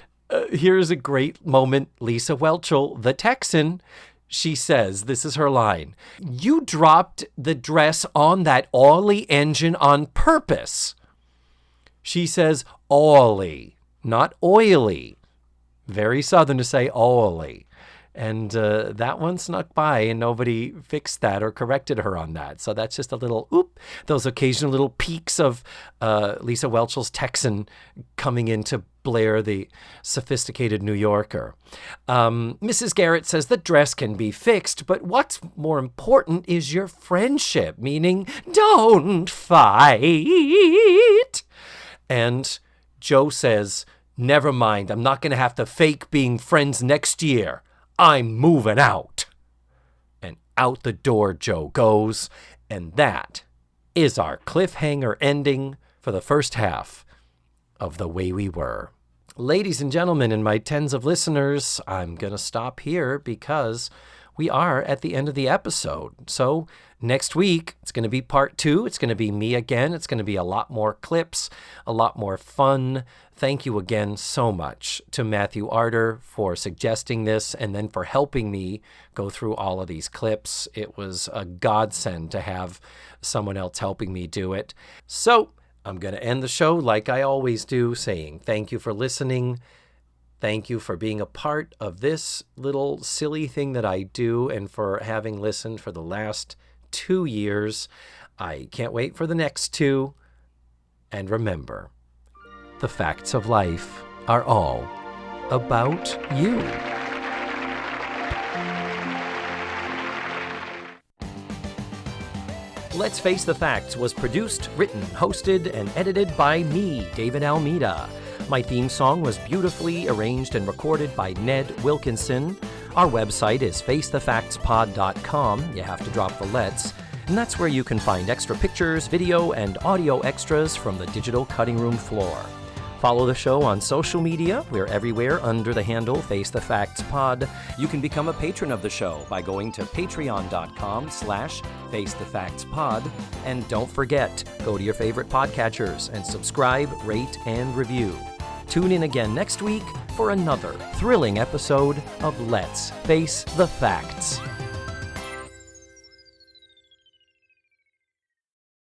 here's a great moment. Lisa Welchel, the Texan, she says, this is her line, you dropped the dress on that Ollie engine on purpose. She says oily, not oily. Very Southern to say oily. And that one snuck by and nobody fixed that or corrected her on that. So that's just a little oop. Those occasional little peaks of Lisa Welch's Texan coming in to Blair, the sophisticated New Yorker. Mrs. Garrett says the dress can be fixed, but what's more important is your friendship, meaning don't fight. And Joe says, never mind, I'm not going to have to fake being friends next year. I'm moving out. And out the door Joe goes. And that is our cliffhanger ending for the first half of The Way We Were. Ladies and gentlemen, and my tens of listeners, I'm going to stop here because we are at the end of the episode. So next week, it's going to be part 2. It's going to be me again. It's going to be a lot more clips, a lot more fun. Thank you again so much to Matthew Arter for suggesting this and then for helping me go through all of these clips. It was a godsend to have someone else helping me do it. So I'm going to end the show like I always do, saying thank you for listening. Thank you for being a part of this little silly thing that I do and for having listened for the last 2 years. I can't wait for the next 2. And remember, the facts of life are all about you. Let's Face the Facts was produced, written, hosted, and edited by me, David Almeida. My theme song was beautifully arranged and recorded by Ned Wilkinson. Our website is facethefactspod.com. You have to drop the lets. And that's where you can find extra pictures, video, and audio extras from the digital cutting room floor. Follow the show on social media. We're everywhere under the handle Face the Facts Pod. You can become a patron of the show by going to patreon.com/FaceTheFactsPod. And don't forget, go to your favorite podcatchers and subscribe, rate, and review. Tune in again next week for another thrilling episode of Let's Face the Facts.